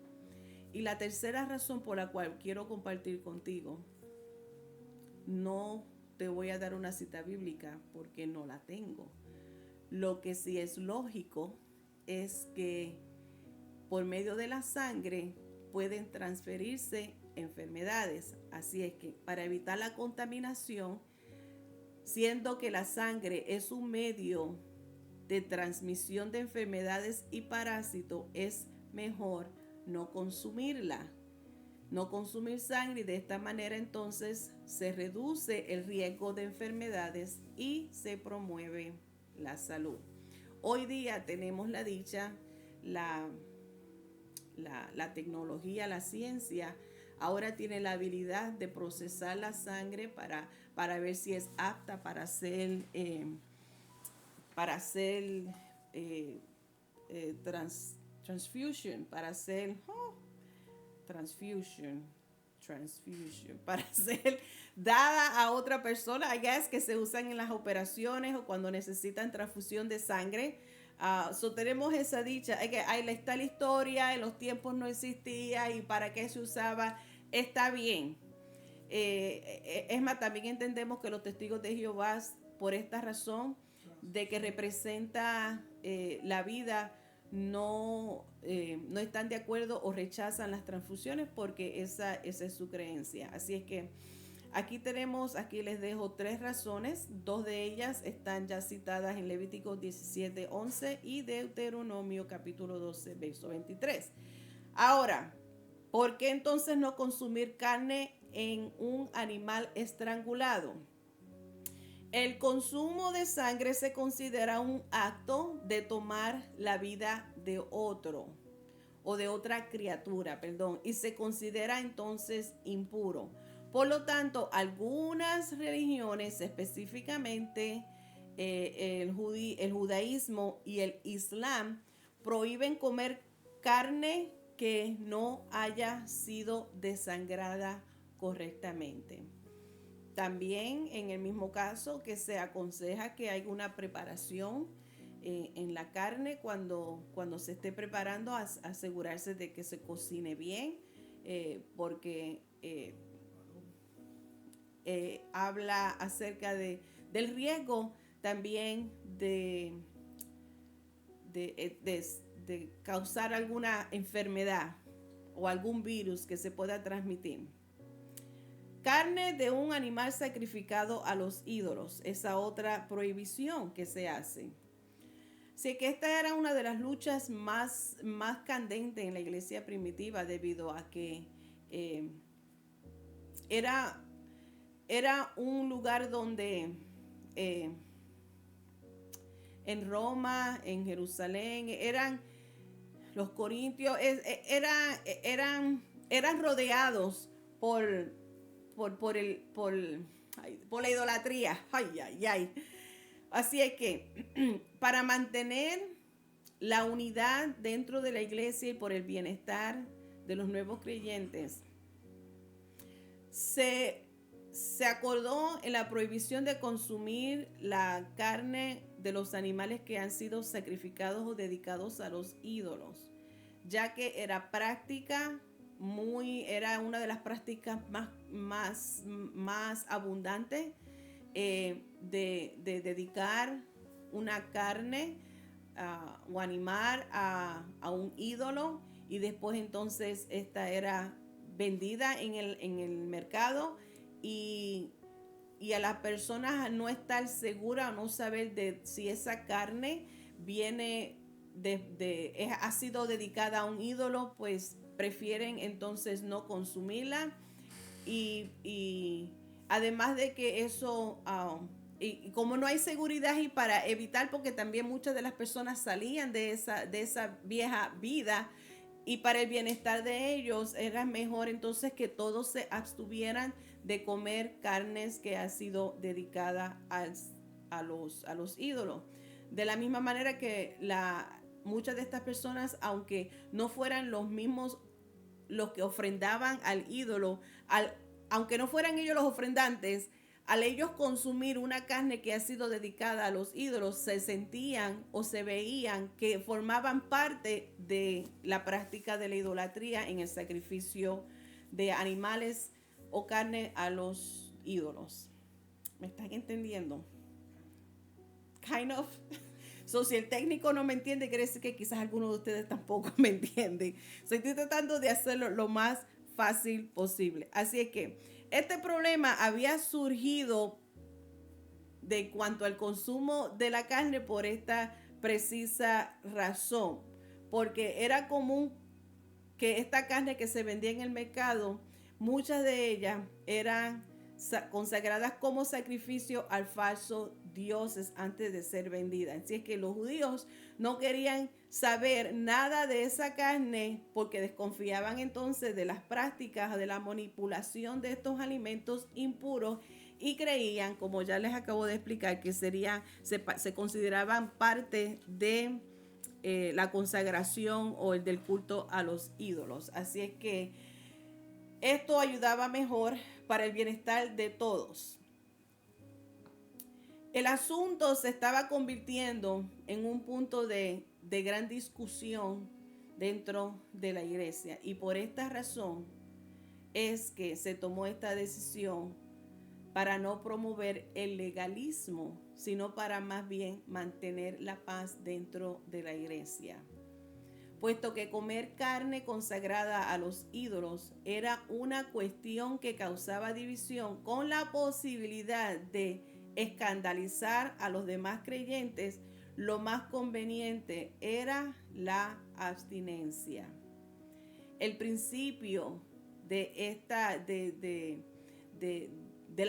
[SPEAKER 1] Y la tercera razón por la cual quiero compartir contigo, no te voy a dar una cita bíblica porque no la tengo. Lo que sí es lógico es que por medio de la sangre pueden transferirse enfermedades. Así es que para evitar la contaminación, siendo que la sangre es un medio de transmisión de enfermedades y parásitos, es mejor no consumirla, no consumir sangre, y de esta manera entonces se reduce el riesgo de enfermedades y se promueve la salud. Hoy día tenemos la dicha, la tecnología, la ciencia, ahora tiene la habilidad de procesar la sangre para ver si es apta para hacer transfusion, para hacer para ser dada a otra persona. I guess que se usan en las operaciones o cuando necesitan transfusión de sangre. Tenemos esa dicha, que ahí está la historia, en los tiempos no existía y para qué se usaba, está bien. Es más, también entendemos que los testigos de Jehová, por esta razón de que representa la vida, no están de acuerdo o rechazan las transfusiones porque esa es su creencia. Así es que aquí les dejo 3 razones. 2 de ellas están ya citadas en Levítico 17:11 y Deuteronomio capítulo 12, verso 23. Ahora, ¿por qué entonces no consumir carne en un animal estrangulado? El consumo de sangre se considera un acto de tomar la vida de otro o de otra criatura, y se considera entonces impuro. Por lo tanto, algunas religiones, específicamente el judaísmo y el islam, prohíben comer carne que no haya sido desangrada correctamente. También en el mismo caso que se aconseja que haya una preparación en la carne cuando se esté preparando, asegurarse de que se cocine bien, porque habla acerca del riesgo también de causar alguna enfermedad o algún virus que se pueda transmitir. Carne de un animal sacrificado a los ídolos, esa otra prohibición que se hace. Así que esta era una de las luchas más candentes en la iglesia primitiva, debido a que era un lugar donde en Roma, en Jerusalén, eran los corintios, eran rodeados por la idolatría. Ay. Así es que para mantener la unidad dentro de la iglesia y por el bienestar de los nuevos creyentes, se acordó en la prohibición de consumir la carne de los animales que han sido sacrificados o dedicados a los ídolos, ya que era una de las prácticas más abundantes de dedicar una carne o animar a un ídolo, y después entonces esta era vendida en el mercado, y a las personas no estar segura o no saber de si esa carne viene ha sido dedicada a un ídolo, pues prefieren entonces no consumirla. Y además de que eso, y como no hay seguridad, y para evitar, porque también muchas de las personas salían de esa vieja vida, y para el bienestar de ellos era mejor entonces que todos se abstuvieran de comer carnes que ha sido dedicada a los ídolos. De la misma manera que muchas de estas personas, aunque no fueran los mismos los que ofrendaban al ídolo, aunque no fueran ellos los ofrendantes, al ellos consumir una carne que ha sido dedicada a los ídolos, se sentían o se veían que formaban parte de la práctica de la idolatría en el sacrificio de animales o carne a los ídolos. ¿Me están entendiendo? Kind of. Si el técnico no me entiende, quiere decir que quizás alguno de ustedes tampoco me entiende. Estoy tratando de hacerlo lo más fácil posible. Así es que este problema había surgido de cuanto al consumo de la carne por esta precisa razón, porque era común que esta carne que se vendía en el mercado, muchas de ellas eran consagradas como sacrificio al falso dioses antes de ser vendidas. Así es que los judíos no querían saber nada de esa carne, porque desconfiaban entonces de las prácticas de la manipulación de estos alimentos impuros, y creían, como ya les acabo de explicar, que se consideraban parte de la consagración o el del culto a los ídolos. Así es que esto ayudaba mejor para el bienestar de todos. El asunto se estaba convirtiendo en un punto de gran discusión dentro de la iglesia. Y por esta razón es que se tomó esta decisión para no promover el legalismo, sino para más bien mantener la paz dentro de la iglesia. Puesto que comer carne consagrada a los ídolos era una cuestión que causaba división con la posibilidad de escandalizar a los demás creyentes, lo más conveniente era la abstinencia. El principio del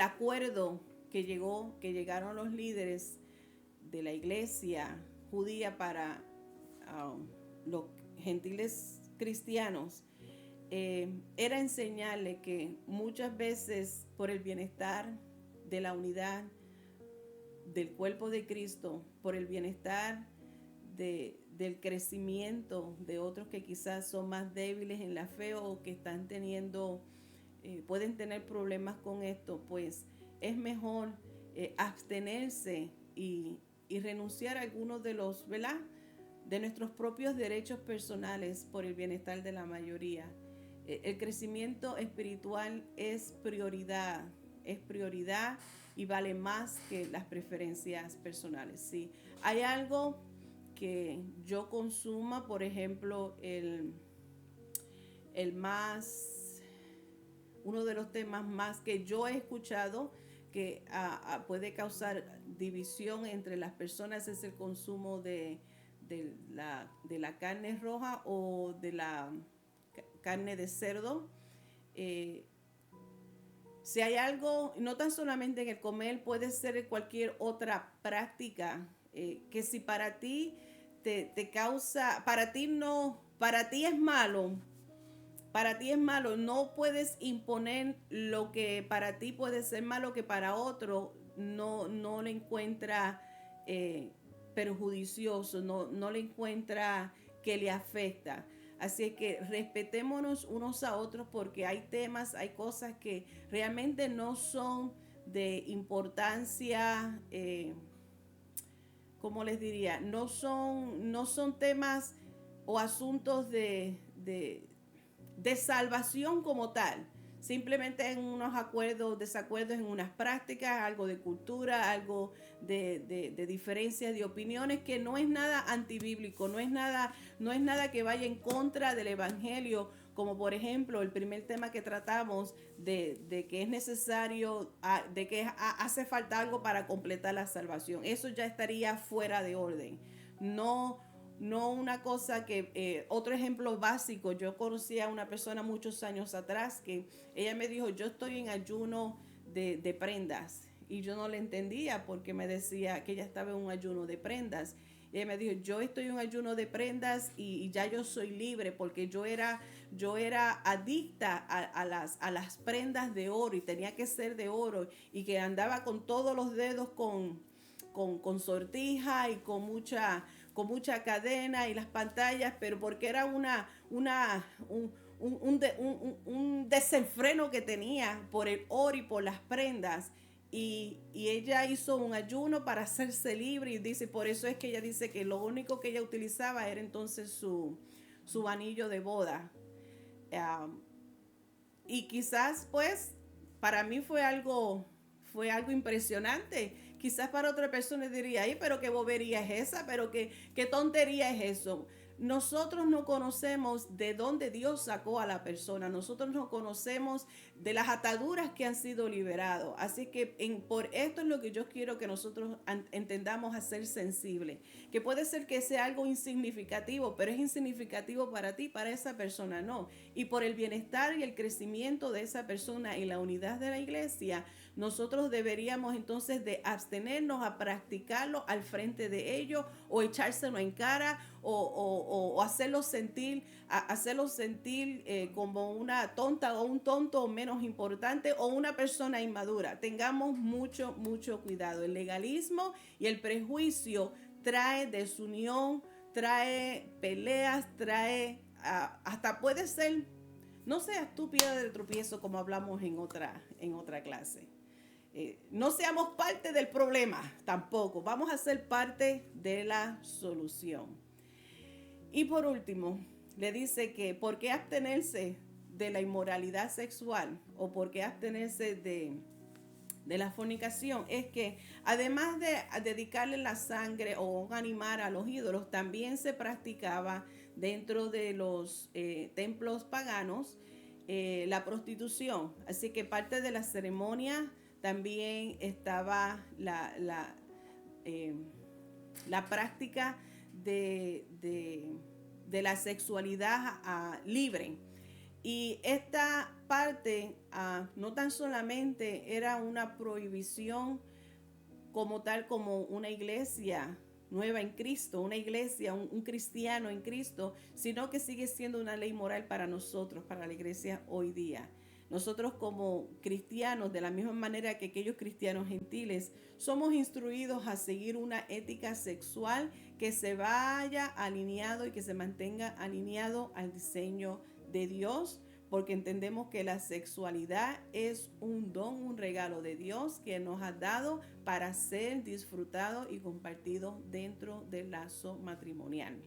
[SPEAKER 1] acuerdo que llegaron los líderes de la iglesia judía para los gentiles cristianos, era enseñarle que muchas veces por el bienestar de la unidad del cuerpo de Cristo, por el bienestar del crecimiento de otros que quizás son más débiles en la fe o que están teniendo, pueden tener problemas con esto, pues es mejor abstenerse y renunciar a algunos de los, ¿verdad?, de nuestros propios derechos personales por el bienestar de la mayoría. El crecimiento espiritual es prioridad y vale más que las preferencias personales. Sí, hay algo que yo consuma, por ejemplo, uno de los temas más que yo he escuchado que puede causar división entre las personas es el consumo de la carne roja o de la carne de cerdo. Si hay algo, no tan solamente en el comer, puede ser en cualquier otra práctica, que si para ti te causa, para ti es malo, no puedes imponer lo que para ti puede ser malo que para otro no le encuentra perjudicioso, no le encuentra que le afecta. Así es que respetémonos unos a otros porque hay temas, hay cosas que realmente no son de importancia, ¿cómo les diría? No son temas o asuntos de salvación como tal. Simplemente en unos desacuerdos en unas prácticas, algo de cultura, algo de diferencias de opiniones, que no es nada antibíblico, no es nada que vaya en contra del evangelio, como por ejemplo el primer tema que tratamos de que es necesario, de que hace falta algo para completar la salvación. Eso ya estaría fuera de orden. No una cosa que, otro ejemplo básico, yo conocí a una persona muchos años atrás que ella me dijo, yo estoy en ayuno de prendas, y yo no le entendía porque me decía que ella estaba en un ayuno de prendas. Y ella me dijo, yo estoy en un ayuno de prendas y ya yo soy libre porque yo era adicta a las prendas de oro y tenía que ser de oro y que andaba con todos los dedos con sortija y con mucha cadena y las pantallas, pero porque era un desenfreno que tenía por el oro y por las prendas. Y ella hizo un ayuno para hacerse libre y dice, por eso es que ella dice que lo único que ella utilizaba era entonces su anillo de boda. Y quizás pues para mí fue algo impresionante. Quizás para otra persona diría, ay, pero qué bobería es esa, pero qué tontería es eso. Nosotros no conocemos de dónde Dios sacó a la persona. Nosotros no conocemos de las ataduras que han sido liberados. Así que por esto es lo que yo quiero que nosotros entendamos a ser sensibles. Que puede ser que sea algo insignificativo, pero es insignificativo para ti, para esa persona no. Y por el bienestar y el crecimiento de esa persona y la unidad de la iglesia, nosotros deberíamos entonces de abstenernos a practicarlo al frente de ellos o echárselo en cara o hacerlo sentir como una tonta o un tonto menos importante o una persona inmadura. Tengamos mucho cuidado. El legalismo y el prejuicio trae desunión, trae peleas, trae hasta puede ser, no seas tú piedra de tropiezo, como hablamos en otra clase. no seamos parte del problema tampoco, vamos a ser parte de la solución. Y por último, le dice que ¿por qué abstenerse de la inmoralidad sexual o por qué abstenerse de la fornicación? Es que además de dedicarle la sangre o un animal a los ídolos, también se practicaba dentro de los templos paganos la prostitución. Así que parte de la ceremonia también estaba la práctica de la sexualidad libre. Y esta parte no tan solamente era una prohibición como tal como una iglesia nueva en Cristo, una iglesia, un cristiano en Cristo, sino que sigue siendo una ley moral para nosotros, para la iglesia hoy día. Nosotros como cristianos, de la misma manera que aquellos cristianos gentiles, somos instruidos a seguir una ética sexual que se vaya alineado y que se mantenga alineado al diseño de Dios, porque entendemos que la sexualidad es un don, un regalo de Dios que nos ha dado para ser disfrutado y compartido dentro del lazo matrimonial.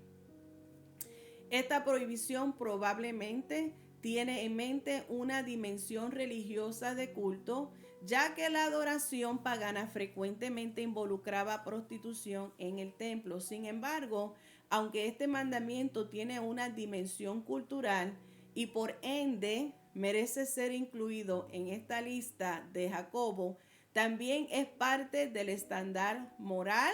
[SPEAKER 1] Esta prohibición probablemente tiene en mente una dimensión religiosa de culto, ya que la adoración pagana frecuentemente involucraba prostitución en el templo. Sin embargo, aunque este mandamiento tiene una dimensión cultural y por ende merece ser incluido en esta lista de Jacobo, también es parte del estándar moral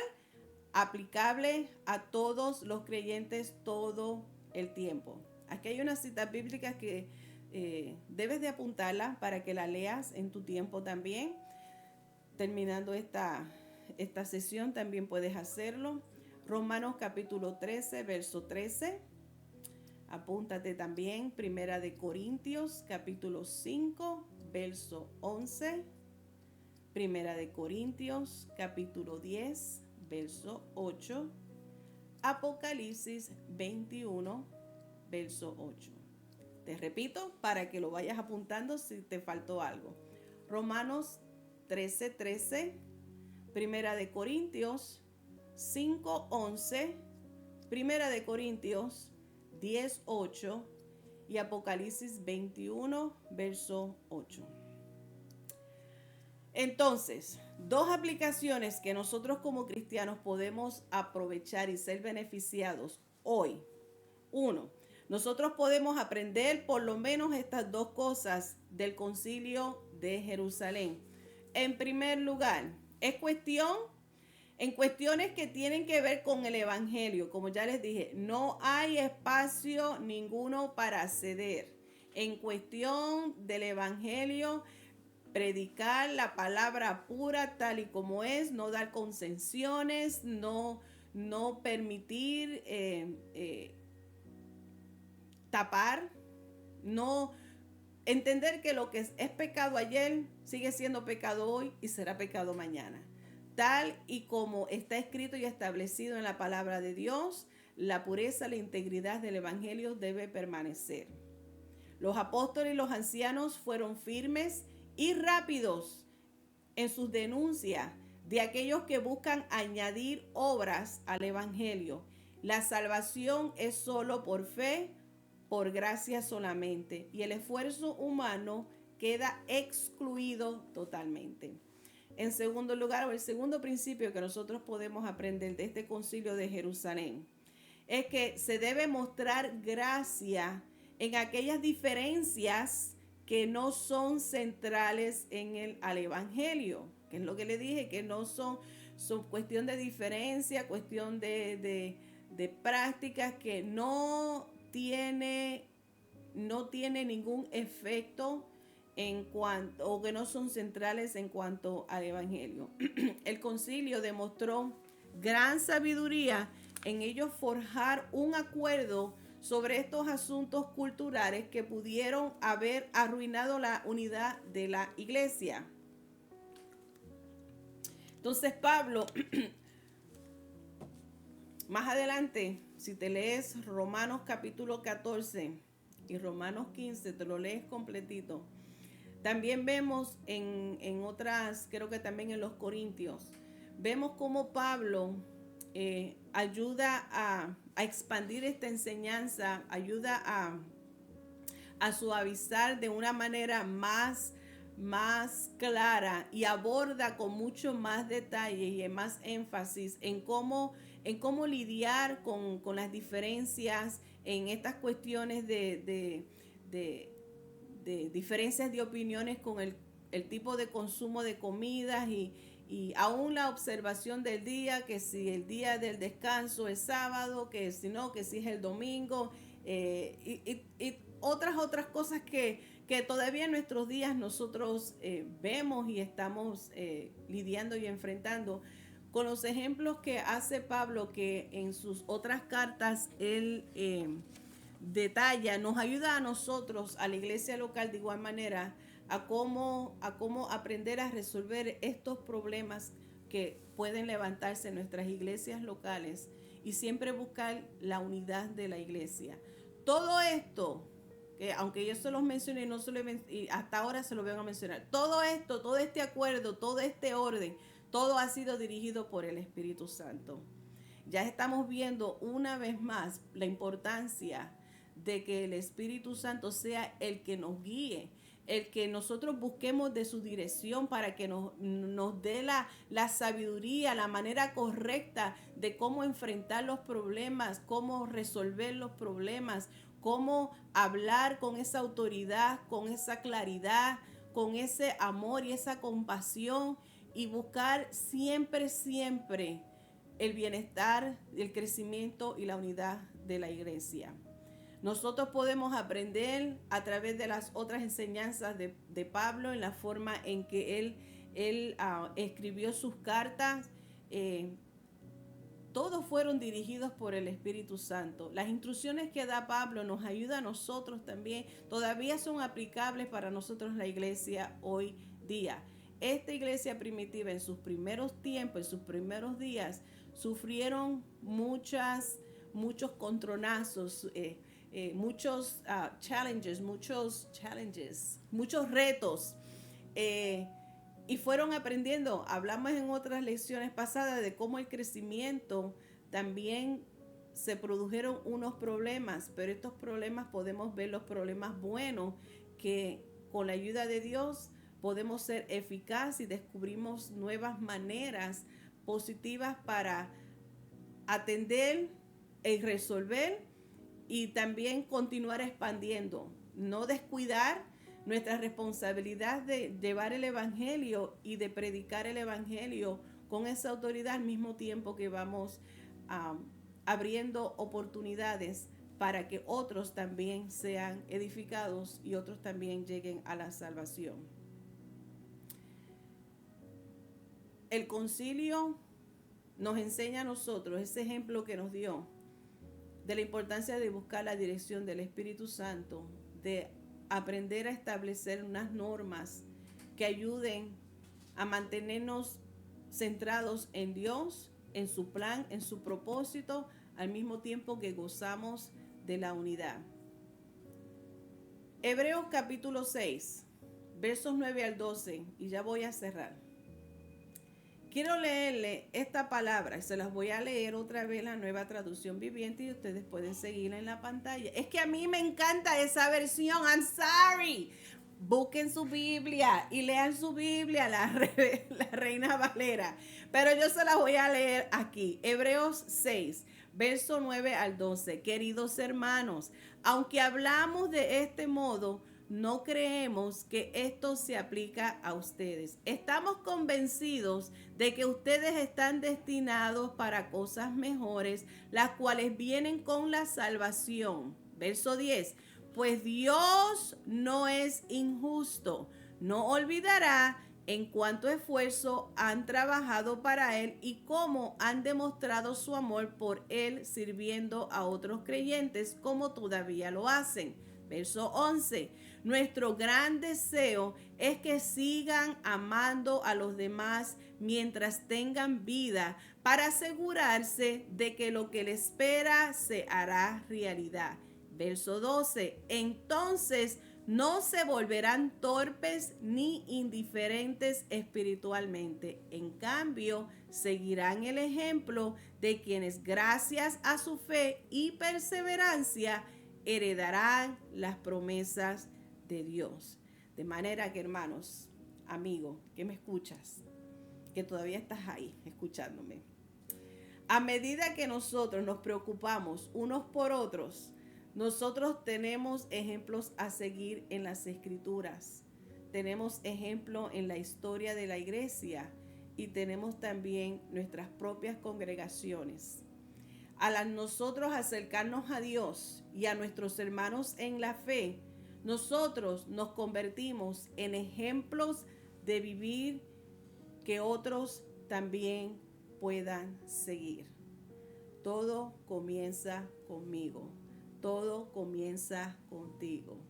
[SPEAKER 1] aplicable a todos los creyentes todo el tiempo. Aquí hay unas citas bíblicas que debes de apuntarlas para que la leas en tu tiempo también. Terminando esta sesión también puedes hacerlo. Romanos capítulo 13, verso 13. Apúntate también. Primera de Corintios capítulo 5, verso 11. Primera de Corintios capítulo 10, verso 8. Apocalipsis 21, verso 8. Te repito para que lo vayas apuntando si te faltó algo. Romanos 13, 13. Primera de Corintios 5, 11. Primera de Corintios 10, 8. Y Apocalipsis 21, verso 8. Entonces, dos aplicaciones que nosotros como cristianos podemos aprovechar y ser beneficiados hoy. Uno, nosotros podemos aprender por lo menos estas dos cosas del Concilio de Jerusalén. En primer lugar, en cuestiones que tienen que ver con el Evangelio. Como ya les dije, no hay espacio ninguno para ceder. En cuestión del Evangelio, predicar la palabra pura tal y como es, no dar concesiones, no permitir tapar, no entender que lo que es pecado ayer sigue siendo pecado hoy y será pecado mañana. Tal y como está escrito y establecido en la palabra de Dios, la pureza, la integridad del Evangelio debe permanecer. Los apóstoles y los ancianos fueron firmes y rápidos en sus denuncias de aquellos que buscan añadir obras al Evangelio. La salvación es solo por fe, por gracia solamente, y el esfuerzo humano queda excluido totalmente. En segundo lugar, o el segundo principio que nosotros podemos aprender de este Concilio de Jerusalén, es que se debe mostrar gracia en aquellas diferencias que no son centrales al Evangelio, que es lo que le dije, que no son cuestión de diferencia, cuestión de prácticas que no tiene ningún efecto o que no son centrales en cuanto al Evangelio. El concilio demostró gran sabiduría en ellos forjar un acuerdo sobre estos asuntos culturales que pudieron haber arruinado la unidad de la iglesia. Entonces Pablo, más adelante, si te lees Romanos capítulo 14 y Romanos 15, te lo lees completito, También vemos en otras, creo que también en los Corintios, vemos cómo Pablo ayuda a expandir esta enseñanza, ayuda a suavizar de una manera más clara y aborda con mucho más detalle y más énfasis en cómo lidiar con las diferencias en estas cuestiones de diferencias de opiniones con el tipo de consumo de comidas y aún la observación del día, que si el día del descanso es sábado, que si no, que si es el domingo, y otras cosas que todavía en nuestros días nosotros vemos y estamos lidiando y enfrentando, con los ejemplos que hace Pablo, que en sus otras cartas él detalla, nos ayuda a nosotros, a la iglesia local de igual manera, a cómo aprender a resolver estos problemas que pueden levantarse en nuestras iglesias locales y siempre buscar la unidad de la iglesia. Todo esto, que aunque yo se los mencioné y hasta ahora se lo vengo a mencionar, todo esto, todo este acuerdo, todo este orden, todo ha sido dirigido por el Espíritu Santo. Ya estamos viendo una vez más la importancia de que el Espíritu Santo sea el que nos guíe, el que nosotros busquemos de su dirección para que nos dé la sabiduría, la manera correcta de cómo enfrentar los problemas, cómo resolver los problemas, cómo hablar con esa autoridad, con esa claridad, con ese amor y esa compasión y buscar siempre el bienestar, el crecimiento y la unidad de la iglesia. Nosotros podemos aprender a través de las otras enseñanzas de Pablo en la forma en que él escribió sus cartas. Todos fueron dirigidos por el Espíritu Santo. Las instrucciones que da Pablo nos ayuda a nosotros también. Todavía son aplicables para nosotros la iglesia hoy día. Esta iglesia primitiva en sus primeros tiempos, en sus primeros días, sufrieron muchos contronazos, muchos challenges, muchos retos. Y fueron aprendiendo. Hablamos en otras lecciones pasadas de cómo el crecimiento también se produjeron unos problemas, pero estos problemas podemos ver los problemas buenos que con la ayuda de Dios podemos ser eficaces y descubrimos nuevas maneras positivas para atender y resolver y también continuar expandiendo. No descuidar nuestra responsabilidad de llevar el evangelio y de predicar el evangelio con esa autoridad al mismo tiempo que vamos abriendo oportunidades para que otros también sean edificados y otros también lleguen a la salvación. El concilio nos enseña a nosotros ese ejemplo que nos dio de la importancia de buscar la dirección del Espíritu Santo, de aprender a establecer unas normas que ayuden a mantenernos centrados en Dios, en su plan, en su propósito, al mismo tiempo que gozamos de la unidad. Hebreos capítulo 6, versos 9 al 12, y ya voy a cerrar. Quiero leerle esta palabra y se las voy a leer otra vez la Nueva Traducción Viviente y ustedes pueden seguirla en la pantalla. Es que a mí me encanta esa versión. I'm sorry. Busquen su Biblia y lean su Biblia, la Reina Valera. Pero yo se las voy a leer aquí. Hebreos 6, verso 9 al 12. Queridos hermanos, aunque hablamos de este modo, no creemos que esto se aplica a ustedes. Estamos convencidos de que ustedes están destinados para cosas mejores, las cuales vienen con la salvación. Verso 10. Pues Dios no es injusto. No olvidará en cuánto esfuerzo han trabajado para Él y cómo han demostrado su amor por Él sirviendo a otros creyentes como todavía lo hacen. Verso 11. Nuestro gran deseo es que sigan amando a los demás mientras tengan vida para asegurarse de que lo que les espera se hará realidad. Verso 12. Entonces No se volverán torpes ni indiferentes espiritualmente. En cambio, seguirán el ejemplo de quienes gracias a su fe y perseverancia heredarán las promesas de Dios. De manera que, hermanos, amigo, que me escuchas, que todavía estás ahí escuchándome, a medida que nosotros nos preocupamos unos por otros, nosotros tenemos ejemplos a seguir en las Escrituras. Tenemos ejemplo en la historia de la iglesia y tenemos también nuestras propias congregaciones. Al nosotros acercarnos a Dios y a nuestros hermanos en la fe, nosotros nos convertimos en ejemplos de vivir que otros también puedan seguir. Todo comienza conmigo. Todo comienza contigo.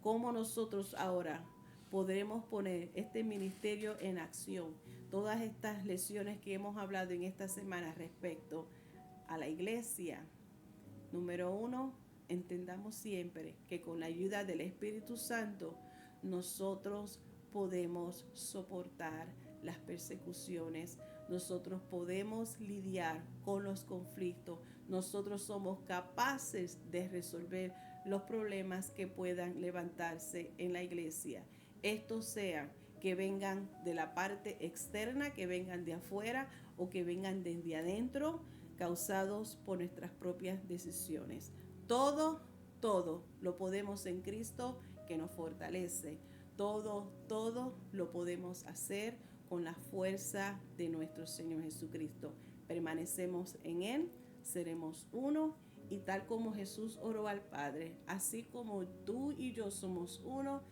[SPEAKER 1] ¿Cómo nosotros ahora podremos poner este ministerio en acción? Todas estas lecciones que hemos hablado en esta semana respecto a la iglesia. Número 1, entendamos siempre que con la ayuda del Espíritu Santo nosotros podemos soportar las persecuciones, nosotros podemos lidiar con los conflictos, nosotros somos capaces de resolver los problemas que puedan levantarse en la iglesia. Estos sean que vengan de la parte externa, que vengan de afuera o que vengan desde adentro, causados por nuestras propias decisiones. Todo lo podemos en Cristo que nos fortalece. Todo lo podemos hacer con la fuerza de nuestro Señor Jesucristo. Permanecemos en Él, seremos uno, y tal como Jesús oró al Padre, así como tú y yo somos uno,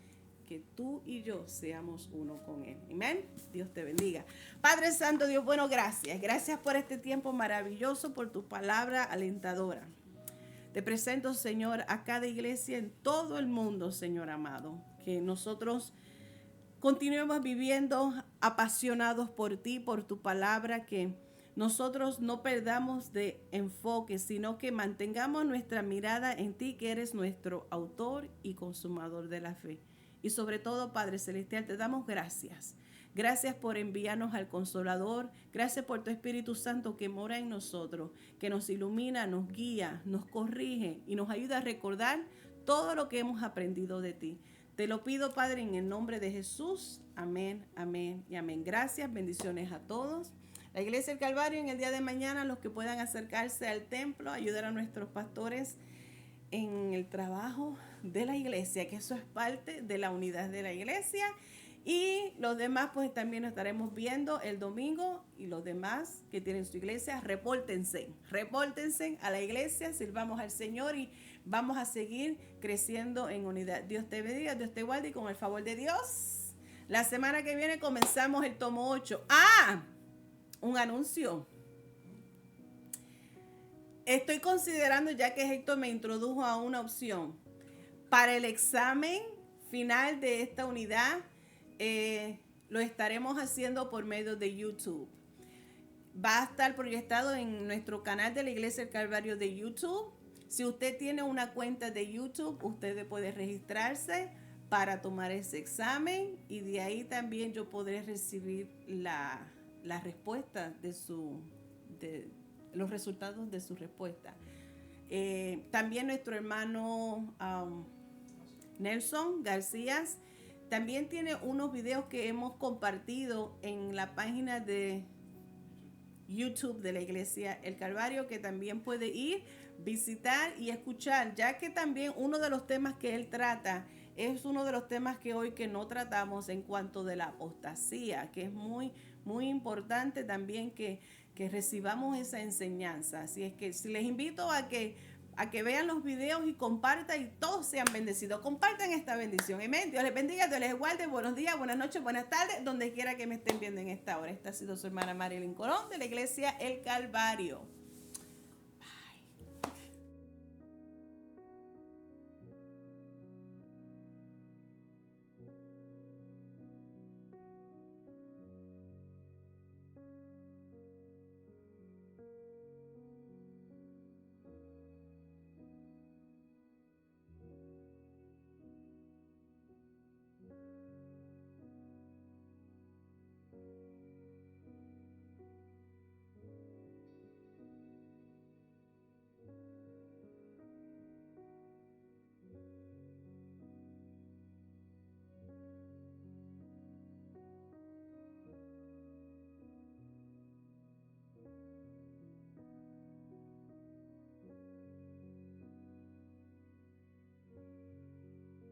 [SPEAKER 1] que tú y yo seamos uno con Él. Amén. Dios te bendiga. Padre Santo, Dios bueno, gracias. Gracias por este tiempo maravilloso, por tu palabra alentadora. Te presento, Señor, a cada iglesia en todo el mundo, Señor amado, que nosotros continuemos viviendo apasionados por ti, por tu palabra, que nosotros no perdamos de enfoque, sino que mantengamos nuestra mirada en ti, que eres nuestro autor y consumador de la fe. Y sobre todo, Padre Celestial, te damos gracias. Gracias por enviarnos al Consolador. Gracias por tu Espíritu Santo que mora en nosotros, que nos ilumina, nos guía, nos corrige y nos ayuda a recordar todo lo que hemos aprendido de ti. Te lo pido, Padre, en el nombre de Jesús. Amén, amén y amén. Gracias, bendiciones a todos. La Iglesia del Calvario, en el día de mañana, los que puedan acercarse al templo, ayudar a nuestros pastores en el trabajo de la iglesia, que eso es parte de la unidad de la iglesia. Y los demás, pues también nos estaremos viendo el domingo. Y los demás que tienen su iglesia, repórtense a la iglesia, sirvamos al Señor y vamos a seguir creciendo en unidad. Dios te bendiga, Dios te guarde, y con el favor de Dios, la semana que viene comenzamos el tomo 8. Un anuncio. Estoy considerando, ya que Héctor me introdujo a una opción, para el examen final de esta unidad, lo estaremos haciendo por medio de YouTube. Va a estar proyectado en nuestro canal de la Iglesia del Calvario de YouTube. Si usted tiene una cuenta de YouTube, usted puede registrarse para tomar ese examen, y de ahí también yo podré recibir la respuesta de los resultados de su respuesta. También nuestro hermano Nelson García también tiene unos videos que hemos compartido en la página de YouTube de la Iglesia El Calvario, que también puede ir, visitar y escuchar, ya que también uno de los temas que él trata es uno de los temas que hoy que no tratamos en cuanto de la apostasía, que es muy importante también que recibamos esa enseñanza. Así es que les invito a que vean los videos y compartan, y todos sean bendecidos. Compartan esta bendición. Amén. Dios les bendiga, Dios les guarde. Buenos días, buenas noches, buenas tardes, donde quiera que me estén viendo en esta hora. Esta ha sido su hermana Marilyn Colón de la Iglesia El Calvario.